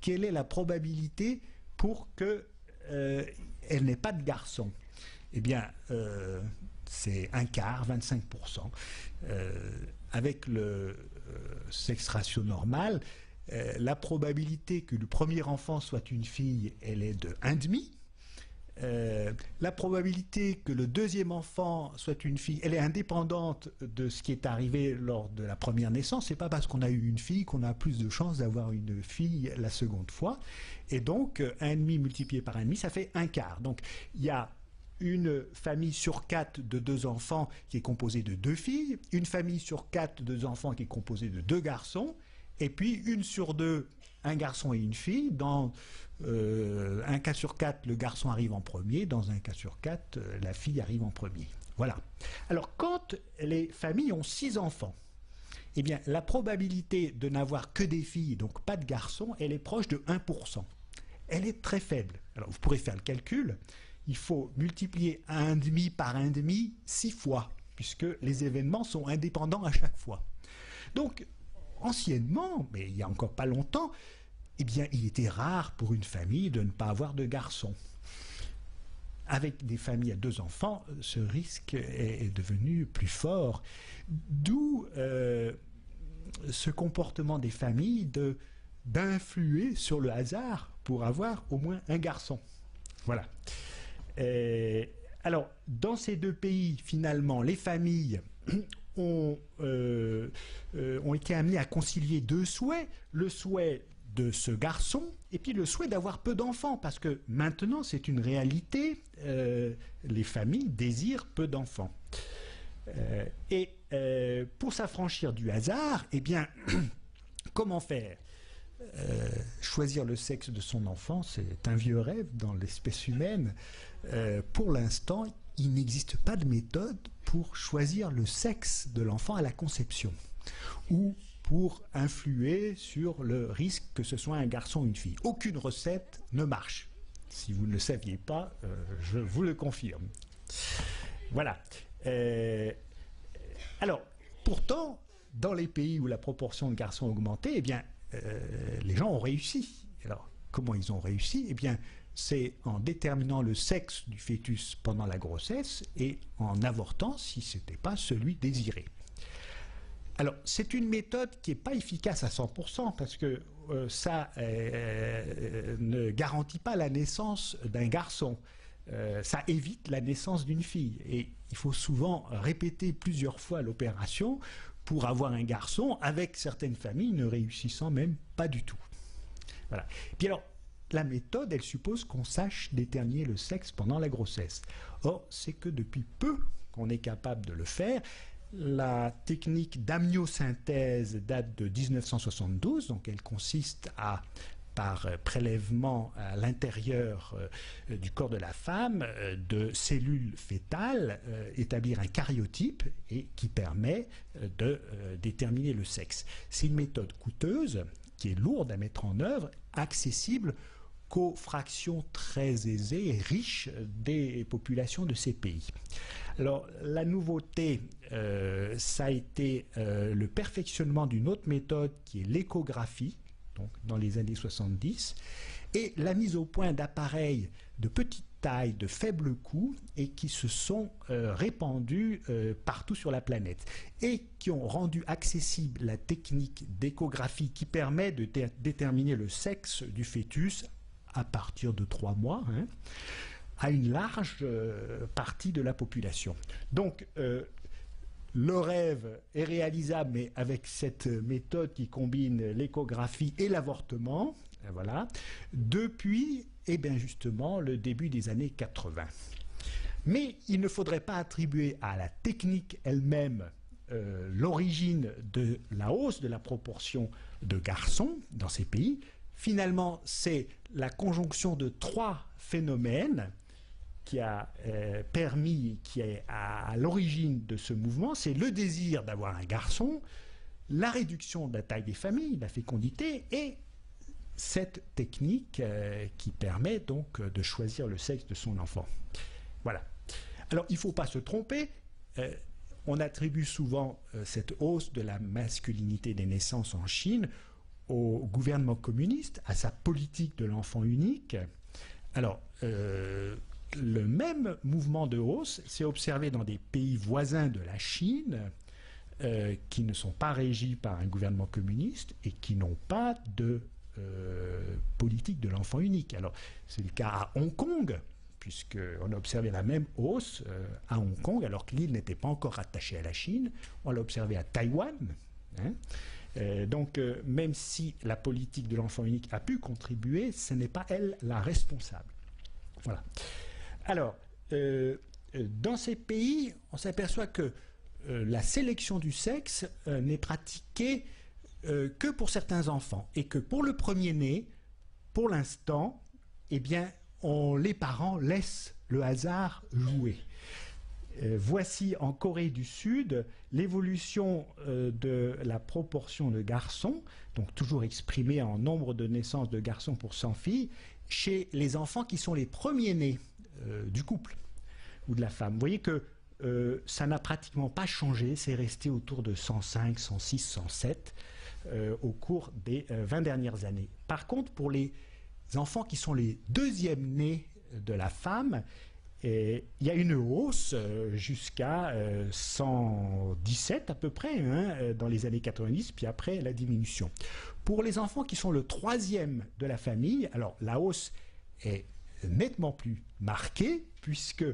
quelle est la probabilité pour qu'elle n'ait pas de garçon? Eh bien, c'est un quart, 25%. Avec le sexe ratio normal, la probabilité que le premier enfant soit une fille, elle est de 1,5. La probabilité que le deuxième enfant soit une fille, elle est indépendante de ce qui est arrivé lors de la première naissance. C'est pas parce qu'on a eu une fille qu'on a plus de chances d'avoir une fille la seconde fois. Et donc, 1,5 multiplié par 1,5, ça fait un quart. Donc, il y a une famille sur 4 de 2 enfants qui est composée de 2 filles, une famille sur 4 de 2 enfants qui est composée de 2 garçons, et puis une sur 2, un garçon et une fille. Dans un cas sur 4, le garçon arrive en premier, dans un cas sur 4, la fille arrive en premier. Voilà. Alors, quand les familles ont 6 enfants, eh bien, la probabilité de n'avoir que des filles, donc pas de garçons, elle est proche de 1%. Elle est très faible. Alors, vous pourrez faire le calcul. Il faut multiplier 1,5 par 1,5 6 fois, puisque les événements sont indépendants à chaque fois. Donc, anciennement, mais il n'y a encore pas longtemps, eh bien, il était rare pour une famille de ne pas avoir de garçons. Avec des familles à 2 enfants, ce risque est devenu plus fort. D'où ce comportement des familles d'influer sur le hasard pour avoir au moins un garçon. Voilà. Alors, dans ces deux pays, finalement, les familles ont été amenées à concilier 2 souhaits. Le souhait de ce garçon et puis le souhait d'avoir peu d'enfants, parce que maintenant, c'est une réalité, les familles désirent peu d'enfants. Pour s'affranchir du hasard, eh bien, comment faire ? Choisir le sexe de son enfant, c'est un vieux rêve dans l'espèce humaine. Pour l'instant, il n'existe pas de méthode pour choisir le sexe de l'enfant à la conception ou pour influer sur le risque que ce soit un garçon ou une fille. Aucune recette ne marche. Si vous ne le saviez pas, je vous le confirme. Voilà. Alors, pourtant, dans les pays où la proportion de garçons a augmenté, eh bien, les gens ont réussi. Alors, comment ils ont réussi ? Eh bien, c'est en déterminant le sexe du fœtus pendant la grossesse et en avortant si ce n'était pas celui désiré. Alors, c'est une méthode qui n'est pas efficace à 100% parce que ça ne garantit pas la naissance d'un garçon. Ça évite la naissance d'une fille. Et il faut souvent répéter plusieurs fois l'opération pour avoir un garçon, avec certaines familles ne réussissant même pas du tout. Voilà. Puis alors, la méthode, elle suppose qu'on sache déterminer le sexe pendant la grossesse. Or, c'est que depuis peu qu'on est capable de le faire. La technique d'amniosynthèse date de 1972, donc elle consiste à, par prélèvement à l'intérieur du corps de la femme, de cellules fétales, établir un karyotype et qui permet de déterminer le sexe. C'est une méthode coûteuse, qui est lourde à mettre en œuvre, accessible co-fraction très aisée et riche des populations de ces pays. Alors, la nouveauté, ça a été le perfectionnement d'une autre méthode qui est l'échographie, donc dans les années 70, et la mise au point d'appareils de petite taille, de faible coût, et qui se sont répandus partout sur la planète, et qui ont rendu accessible la technique d'échographie qui permet de déterminer le sexe du fœtus à partir de 3 mois, hein, à une large partie de la population. Donc, le rêve est réalisable, mais avec cette méthode qui combine l'échographie et l'avortement, voilà, depuis, eh bien justement, le début des années 80. Mais il ne faudrait pas attribuer à la technique elle-même l'origine de la hausse de la proportion de garçons dans ces pays. Finalement, c'est la conjonction de 3 phénomènes qui a permis, qui est à l'origine de ce mouvement. C'est le désir d'avoir un garçon, la réduction de la taille des familles, la fécondité, et cette technique qui permet donc de choisir le sexe de son enfant. Voilà. Alors, il ne faut pas se tromper. On attribue souvent cette hausse de la masculinité des naissances en Chine au gouvernement communiste, à sa politique de l'enfant unique. Alors, le même mouvement de hausse s'est observé dans des pays voisins de la Chine qui ne sont pas régis par un gouvernement communiste et qui n'ont pas de politique de l'enfant unique. Alors, c'est le cas à Hong Kong, puisqu'on a observé la même hausse à Hong Kong, alors que l'île n'était pas encore rattachée à la Chine. On l'a observé à Taïwan. Hein. Donc, même si la politique de l'enfant unique a pu contribuer, ce n'est pas elle la responsable. Voilà. Alors, dans ces pays, on s'aperçoit que la sélection du sexe n'est pratiquée que pour certains enfants, et que pour le premier-né, pour l'instant, eh bien, les parents laissent le hasard jouer. Voici en Corée du Sud l'évolution de la proportion de garçons, donc toujours exprimée en nombre de naissances de garçons pour 100 filles, chez les enfants qui sont les premiers-nés du couple ou de la femme. Vous voyez que ça n'a pratiquement pas changé, c'est resté autour de 105, 106, 107 au cours des 20 dernières années. Par contre, pour les enfants qui sont les deuxièmes nés de la femme, il y a une hausse jusqu'à 117 à peu près hein, dans les années 90, puis après la diminution. Pour les enfants qui sont le troisième de la famille, alors la hausse est nettement plus marquée, puisque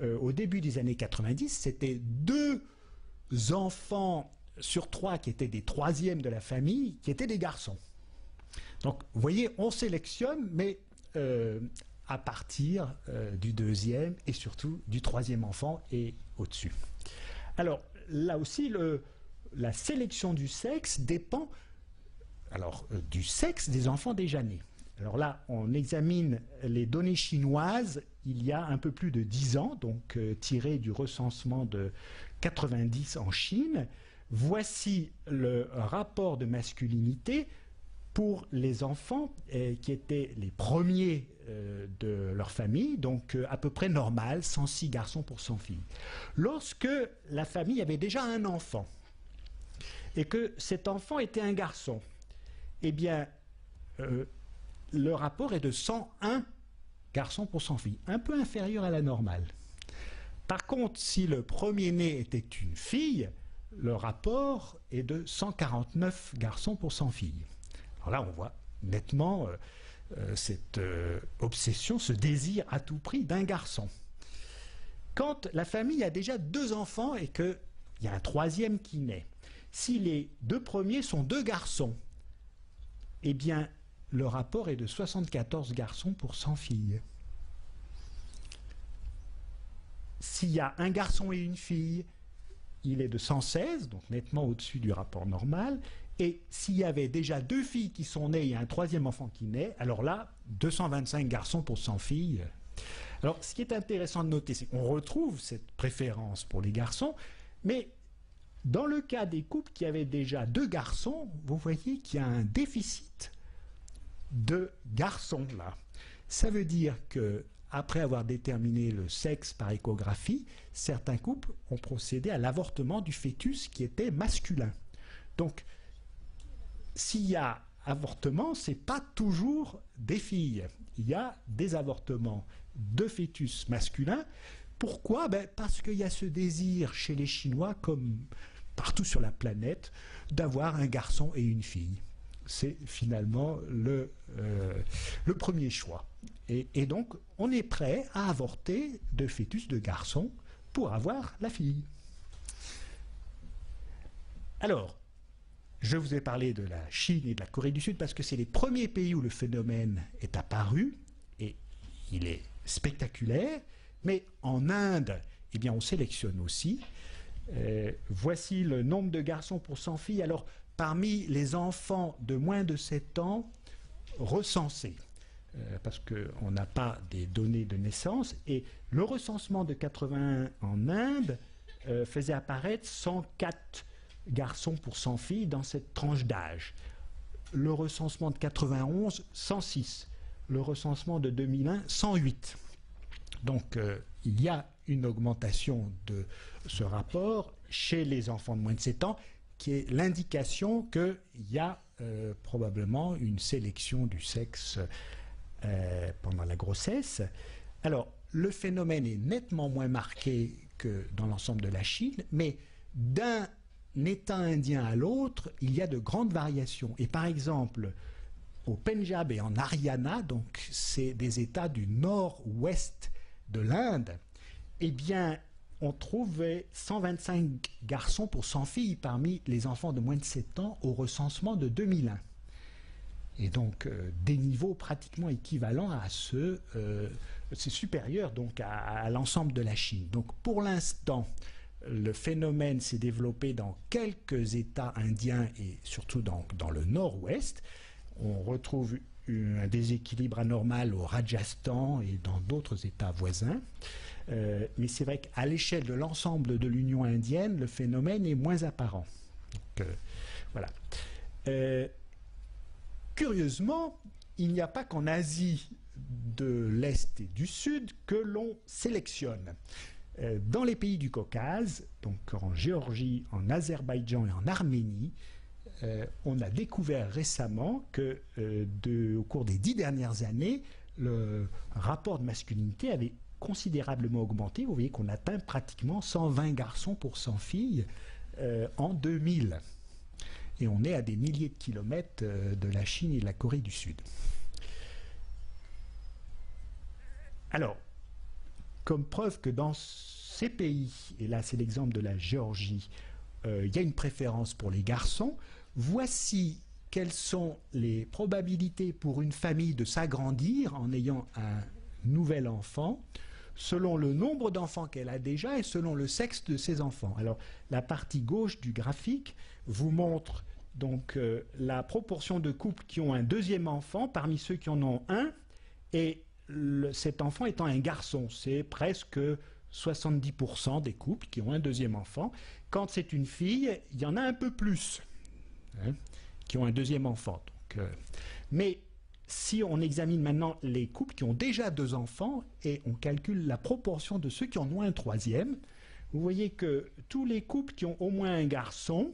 au début des années 90, c'était 2 enfants sur 3 qui étaient des troisièmes de la famille, qui étaient des garçons. Donc, vous voyez, on sélectionne, mais à partir du deuxième et surtout du troisième enfant et au-dessus. Alors, là aussi, la sélection du sexe dépend du sexe des enfants déjà nés. Alors là, on examine les données chinoises il y a un peu plus de 10 ans, donc tirées du recensement de 90 en Chine. Voici le rapport de masculinité pour les enfants qui étaient les premiers de leur famille, donc à peu près normal, 106 garçons pour 100 filles. Lorsque la famille avait déjà un enfant, et que cet enfant était un garçon, eh bien, le rapport est de 101 garçons pour 100 filles, un peu inférieur à la normale. Par contre, si le premier-né était une fille, le rapport est de 149 garçons pour 100 filles. Alors là, on voit nettement cette obsession, ce désir à tout prix d'un garçon. Quand la famille a déjà 2 enfants et qu'il y a un troisième qui naît, si les 2 premiers sont 2 garçons, eh bien, le rapport est de 74 garçons pour 100 filles. S'il y a un garçon et une fille, il est de 116, donc nettement au-dessus du rapport normal. Et s'il y avait déjà 2 filles qui sont nées et un troisième enfant qui naît, alors là, 225 garçons pour 100 filles. Alors, ce qui est intéressant de noter, c'est qu'on retrouve cette préférence pour les garçons, mais dans le cas des couples qui avaient déjà 2 garçons, vous voyez qu'il y a un déficit de garçons là. Ça veut dire que après avoir déterminé le sexe par échographie, certains couples ont procédé à l'avortement du fœtus qui était masculin. Donc, s'il y a avortement, ce n'est pas toujours des filles. Il y a des avortements de fœtus masculins. Pourquoi? Parce qu'il y a ce désir chez les Chinois, comme partout sur la planète, d'avoir un garçon et une fille. C'est finalement le premier choix. Et donc, on est prêt à avorter de fœtus de garçon pour avoir la fille. Alors, je vous ai parlé de la Chine et de la Corée du Sud parce que c'est les premiers pays où le phénomène est apparu et il est spectaculaire. Mais en Inde, eh bien, on sélectionne aussi. Voici le nombre de garçons pour 100 filles. Alors, parmi les enfants de moins de 7 ans recensés, parce qu'on n'a pas des données de naissance, et le recensement de 81 en Inde faisait apparaître 104 garçons pour 100 filles dans cette tranche d'âge. Le recensement de 91, 106. Le recensement de 2001, 108. Donc, il y a une augmentation de ce rapport chez les enfants de moins de 7 ans, qui est l'indication qu'il y a probablement une sélection du sexe pendant la grossesse. Alors, le phénomène est nettement moins marqué que dans l'ensemble de la Chine, mais d'un État indien à l'autre, il y a de grandes variations. Et par exemple, au Pendjab et en Haryana, donc c'est des États du nord-ouest de l'Inde, eh bien, on trouvait 125 garçons pour 100 filles parmi les enfants de moins de 7 ans au recensement de 2001. Et donc, des niveaux pratiquement équivalents à ceux, c'est supérieur donc à l'ensemble de la Chine. Donc, pour l'instant, le phénomène s'est développé dans quelques États indiens et surtout dans le nord-ouest. On retrouve un déséquilibre anormal au Rajasthan et dans d'autres États voisins. Mais c'est vrai qu'à l'échelle de l'ensemble de l'Union indienne, le phénomène est moins apparent. Donc, voilà. Curieusement, il n'y a pas qu'en Asie de l'Est et du Sud que l'on sélectionne. Dans les pays du Caucase, donc en Géorgie, en Azerbaïdjan et en Arménie, on a découvert récemment que au cours des 10 dernières années, le rapport de masculinité avait considérablement augmenté. Vous voyez qu'on atteint pratiquement 120 garçons pour 100 filles en 2000. Et on est à des milliers de kilomètres de la Chine et de la Corée du Sud. Alors, comme preuve que dans ces pays, et là c'est l'exemple de la Géorgie, il y a une préférence pour les garçons, voici quelles sont les probabilités pour une famille de s'agrandir en ayant un nouvel enfant, selon le nombre d'enfants qu'elle a déjà et selon le sexe de ses enfants. Alors, la partie gauche du graphique vous montre donc la proportion de couples qui ont un deuxième enfant parmi ceux qui en ont un, et cet enfant étant un garçon, c'est presque 70% des couples qui ont un deuxième enfant. Quand c'est une fille, il y en a un peu plus qui ont un deuxième enfant. Donc, mais si on examine maintenant les couples qui ont déjà 2 enfants et on calcule la proportion de ceux qui en ont un troisième, vous voyez que tous les couples qui ont au moins un garçon,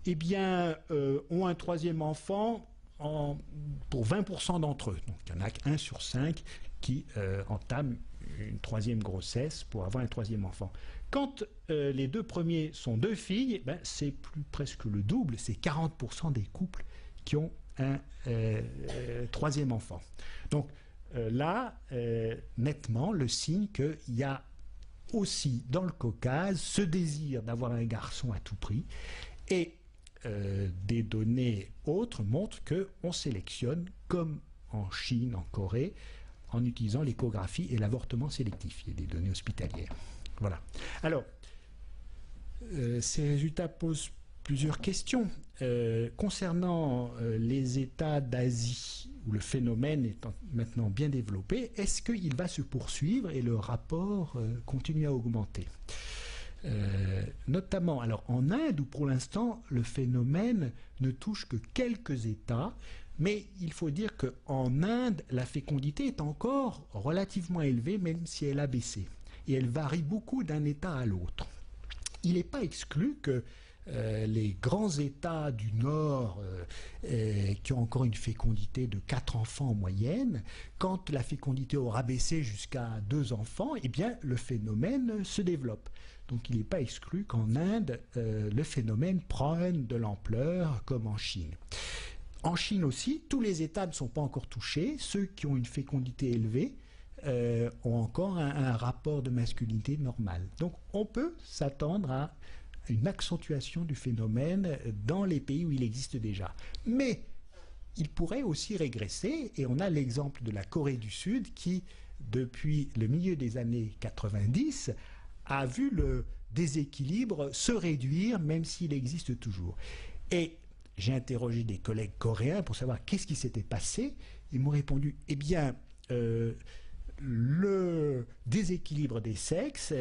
eh bien, ont un troisième enfant pour 20% d'entre eux. Donc il n'y en a qu'1 sur 5 qui entament une troisième grossesse pour avoir un troisième enfant. Quand les 2 premiers sont 2 filles, ben, c'est presque le double, c'est 40% des couples qui ont un troisième enfant. Donc là, nettement, le signe qu'il y a aussi dans le Caucase ce désir d'avoir un garçon à tout prix, et des données autres montrent qu'on sélectionne, comme en Chine, en Corée, en utilisant l'échographie et l'avortement sélectif. Il y a des données hospitalières. Voilà. Alors, ces résultats posent plusieurs questions. Concernant les États d'Asie où le phénomène est maintenant bien développé, est-ce qu'il va se poursuivre et le rapport continue à augmenter ? Notamment alors en Inde où pour l'instant le phénomène ne touche que quelques États, Mais il faut dire qu'en Inde, la fécondité est encore relativement élevée, même si elle a baissé. Et elle varie beaucoup d'un État à l'autre. Il n'est pas exclu que les grands États du Nord qui ont encore une fécondité de 4 enfants en moyenne, quand la fécondité aura baissé jusqu'à 2 enfants, eh bien, le phénomène se développe. Donc il n'est pas exclu qu'en Inde, le phénomène prenne de l'ampleur comme en Chine. En Chine aussi, tous les États ne sont pas encore touchés. Ceux qui ont une fécondité élevée ont encore un rapport de masculinité normal. Donc on peut s'attendre à une accentuation du phénomène dans les pays où il existe déjà. Mais il pourrait aussi régresser, et on a l'exemple de la Corée du Sud qui, depuis le milieu des années 90, a vu le déséquilibre se réduire, même s'il existe toujours. Et j'ai interrogé des collègues coréens pour savoir qu'est-ce qui s'était passé. Ils m'ont répondu, eh bien, le déséquilibre des sexes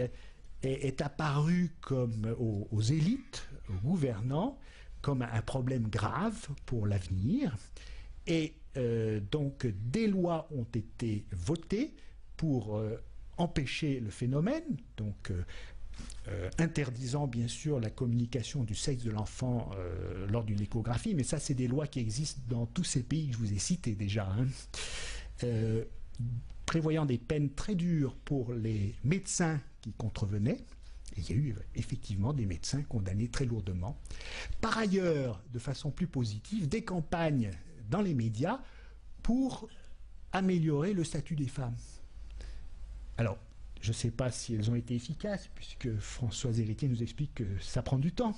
est apparu comme aux élites, aux gouvernants, comme un problème grave pour l'avenir. Et donc des lois ont été votées pour empêcher le phénomène, donc interdisant bien sûr la communication du sexe de l'enfant lors d'une échographie, mais ça c'est des lois qui existent dans tous ces pays que je vous ai cités déjà, hein. Prévoyant des peines très dures pour les médecins qui contrevenaient. Et il y a eu effectivement des médecins condamnés très lourdement. Par ailleurs, de façon plus positive, des campagnes dans les médias pour améliorer le statut des femmes. Alors, je ne sais pas si elles ont été efficaces, puisque Françoise Héritier nous explique que ça prend du temps.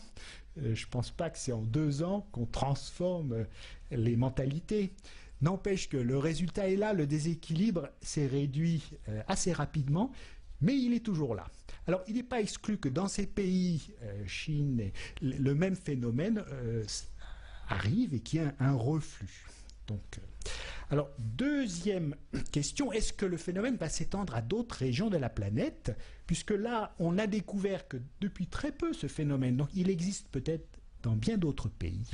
Je ne pense pas que c'est en 2 ans qu'on transforme les mentalités. N'empêche que le résultat est là, le déséquilibre s'est réduit assez rapidement, mais il est toujours là. Alors, il n'est pas exclu que dans ces pays, Chine, le même phénomène arrive et qu'il y ait un reflux. Donc, alors, deuxième question, est-ce que le phénomène va s'étendre à d'autres régions de la planète? Puisque là, on a découvert que depuis très peu ce phénomène, donc il existe peut-être dans bien d'autres pays.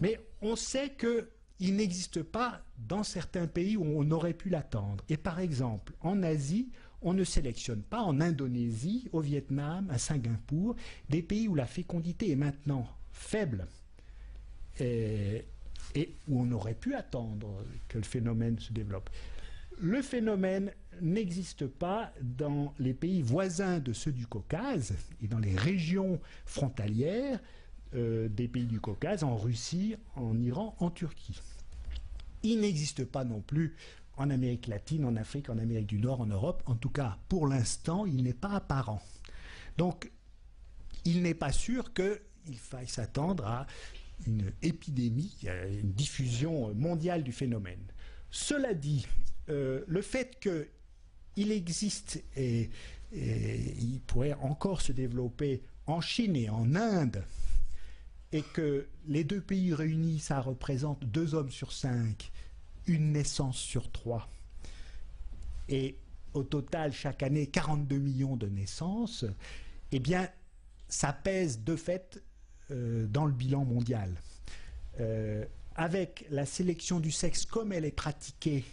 Mais on sait qu'il n'existe pas dans certains pays où on aurait pu l'attendre. Et par exemple, en Asie, on ne sélectionne pas en Indonésie, au Vietnam, à Singapour, des pays où la fécondité est maintenant faible et où on aurait pu attendre que le phénomène se développe. Le phénomène n'existe pas dans les pays voisins de ceux du Caucase et dans les régions frontalières des pays du Caucase, en Russie, en Iran, en Turquie. Il n'existe pas non plus en Amérique latine, en Afrique, en Amérique du Nord, en Europe. En tout cas, pour l'instant, il n'est pas apparent. Donc, il n'est pas sûr qu'il faille s'attendre à une épidémie, une diffusion mondiale du phénomène. Cela dit, le fait qu'il existe et il pourrait encore se développer en Chine et en Inde, et que les 2 pays réunis, ça représente 2 hommes sur 5, une naissance sur 3, et au total, chaque année, 42 millions de naissances, eh bien, ça pèse de fait dans le bilan mondial. Avec la sélection du sexe comme elle est pratiquée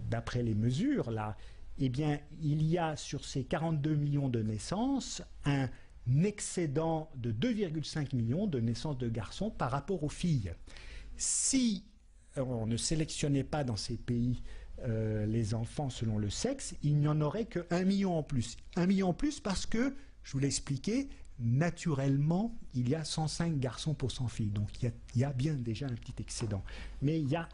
d'après les mesures, là, eh bien, il y a sur ces 42 millions de naissances un excédent de 2,5 millions de naissances de garçons par rapport aux filles. Si on ne sélectionnait pas dans ces pays les enfants selon le sexe, il n'y en aurait que 1 million en plus. 1 million en plus parce que, je vous l'ai expliqué, naturellement, il y a 105 garçons pour 100 filles. Donc il y a bien déjà un petit excédent. Mais il y a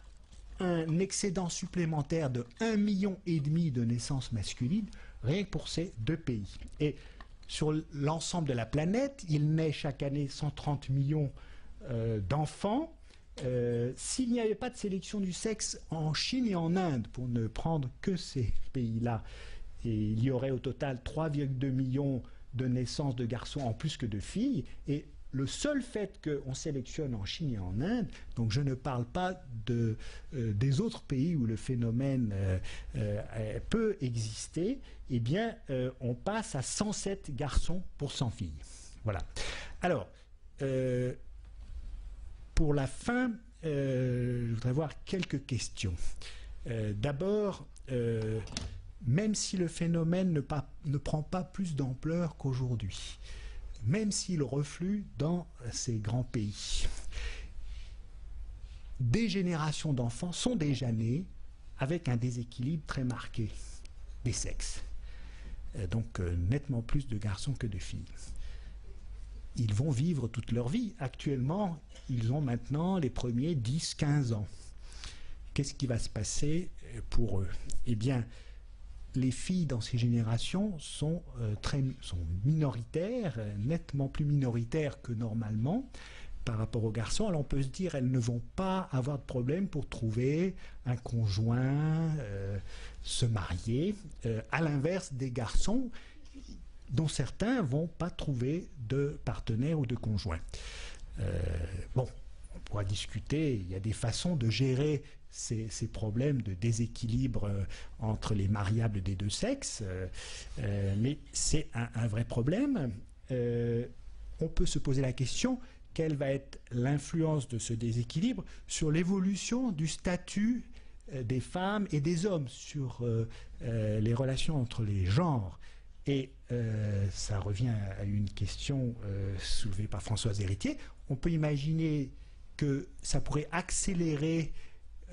un excédent supplémentaire de 1,5 million de naissances masculines, rien que pour ces 2 pays. Et sur l'ensemble de la planète, il naît chaque année 130 millions d'enfants. S'il n'y avait pas de sélection du sexe en Chine et en Inde, pour ne prendre que ces pays-là, il y aurait au total 3,2 millions de naissances de garçons en plus que de filles. Et le seul fait qu'on sélectionne en Chine et en Inde, donc je ne parle pas des autres pays où le phénomène peut exister, eh bien on passe à 107 garçons pour 100 filles. Voilà. Alors, pour la fin je voudrais voir quelques questions. D'abord, même si le phénomène ne prend pas plus d'ampleur qu'aujourd'hui, même s'il reflue dans ces grands pays, des générations d'enfants sont déjà nés avec un déséquilibre très marqué des sexes. Donc nettement plus de garçons que de filles. Ils vont vivre toute leur vie. Actuellement, ils ont maintenant les premiers 10-15 ans. Qu'est-ce qui va se passer pour eux? Eh bien, les filles dans ces générations sont minoritaires, nettement plus minoritaires que normalement par rapport aux garçons. Alors on peut se dire qu'elles ne vont pas avoir de problème pour trouver un conjoint, se marier, à l'inverse des garçons dont certains ne vont pas trouver de partenaire ou de conjoint. Bon, on pourra discuter, il y a des façons de gérer ces problèmes de déséquilibre entre les mariables des deux sexes, mais c'est un vrai problème. On peut se poser la question, quelle va être l'influence de ce déséquilibre sur l'évolution du statut des femmes et des hommes, sur les relations entre les genres? Et ça revient à une question soulevée par Françoise Héritier. On peut imaginer que ça pourrait accélérer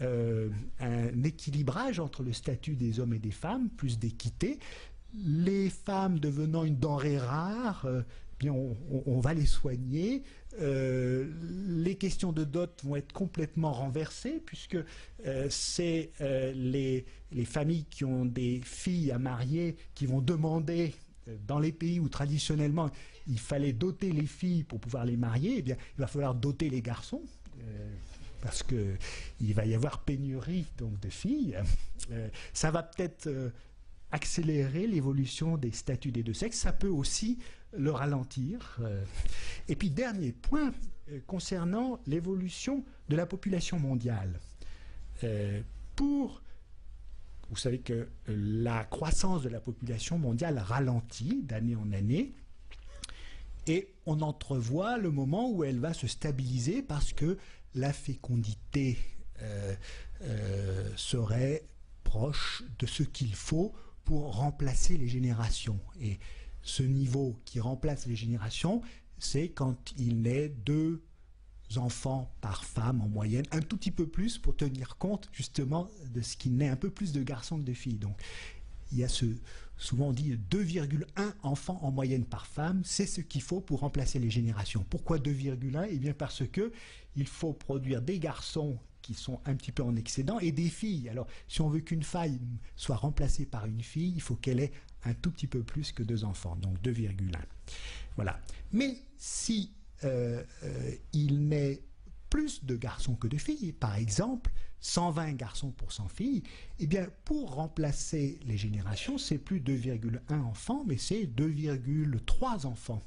un équilibrage entre le statut des hommes et des femmes, plus d'équité. Les femmes devenant une denrée rare, bien on va les soigner. Les questions de dot vont être complètement renversées, puisque c'est les familles qui ont des filles à marier qui vont demander, dans les pays où traditionnellement il fallait doter les filles pour pouvoir les marier, eh bien, il va falloir doter les garçons, parce qu'il va y avoir pénurie donc, de filles. Ça va peut-être accélérer l'évolution des statuts des deux sexes, ça peut aussi le ralentir. Et puis dernier point, concernant l'évolution de la population mondiale. Vous savez que la croissance de la population mondiale ralentit d'année en année, et on entrevoit le moment où elle va se stabiliser parce que la fécondité serait proche de ce qu'il faut pour remplacer les générations. Et ce niveau qui remplace les générations, c'est quand il naît 2 enfants par femme en moyenne, un tout petit peu plus pour tenir compte justement de ce qu'il naît un peu plus de garçons que de filles. Donc il y a souvent on dit 2,1 enfants en moyenne par femme, c'est ce qu'il faut pour remplacer les générations. Pourquoi 2,1? Eh bien parce que il faut produire des garçons qui sont un petit peu en excédent et des filles. Alors si on veut qu'une femme soit remplacée par une fille, il faut qu'elle ait un tout petit peu plus que 2 enfants, donc 2,1. Voilà. Mais si il naît plus de garçons que de filles, par exemple 120 garçons pour 100 filles, eh bien pour remplacer les générations, c'est plus 2,1 enfants, mais c'est 2,3 enfants.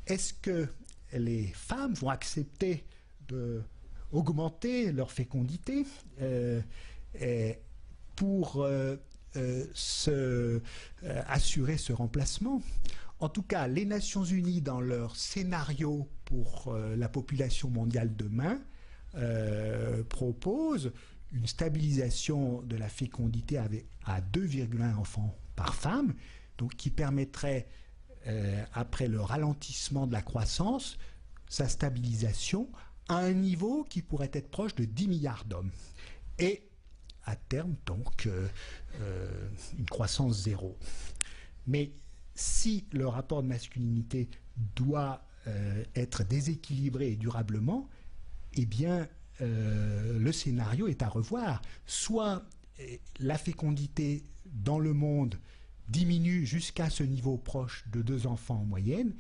Est-ce que les femmes vont accepter d'augmenter leur fécondité pour assurer ce remplacement? En tout cas, les Nations Unies, dans leur scénario pour la population mondiale demain, proposent une stabilisation de la fécondité à 2,1 enfants par femme, donc qui permettrait, après le ralentissement de la croissance, sa stabilisation à un niveau qui pourrait être proche de 10 milliards d'hommes. Et à terme, donc, une croissance zéro. Mais si le rapport de masculinité doit être déséquilibré durablement, eh bien, le scénario est à revoir. Soit la fécondité dans le monde diminue jusqu'à ce niveau proche de 2 enfants en moyenne,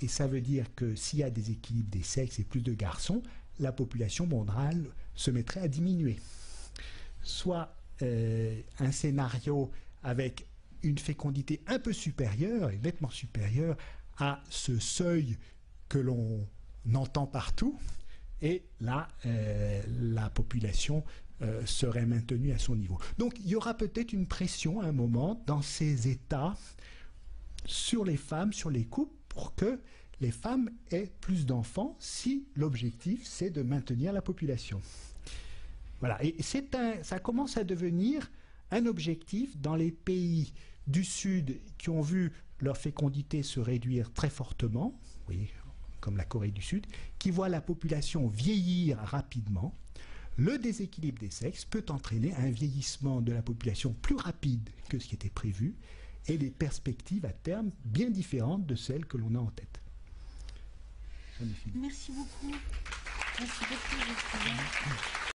et ça veut dire que s'il y a des équilibres des sexes et plus de garçons, la population mondiale se mettrait à diminuer. Soit un scénario avec une fécondité un peu supérieure, et nettement supérieure à ce seuil que l'on entend partout, et là, la population serait maintenue à son niveau. Donc il y aura peut-être une pression à un moment dans ces États sur les femmes, sur les couples, pour que les femmes aient plus d'enfants si l'objectif c'est de maintenir la population. Voilà, et ça commence à devenir un objectif dans les pays du Sud qui ont vu leur fécondité se réduire très fortement, oui, comme la Corée du Sud, qui voient la population vieillir rapidement. Le déséquilibre des sexes peut entraîner un vieillissement de la population plus rapide que ce qui était prévu et des perspectives à terme bien différentes de celles que l'on a en tête. Merci beaucoup. Merci beaucoup.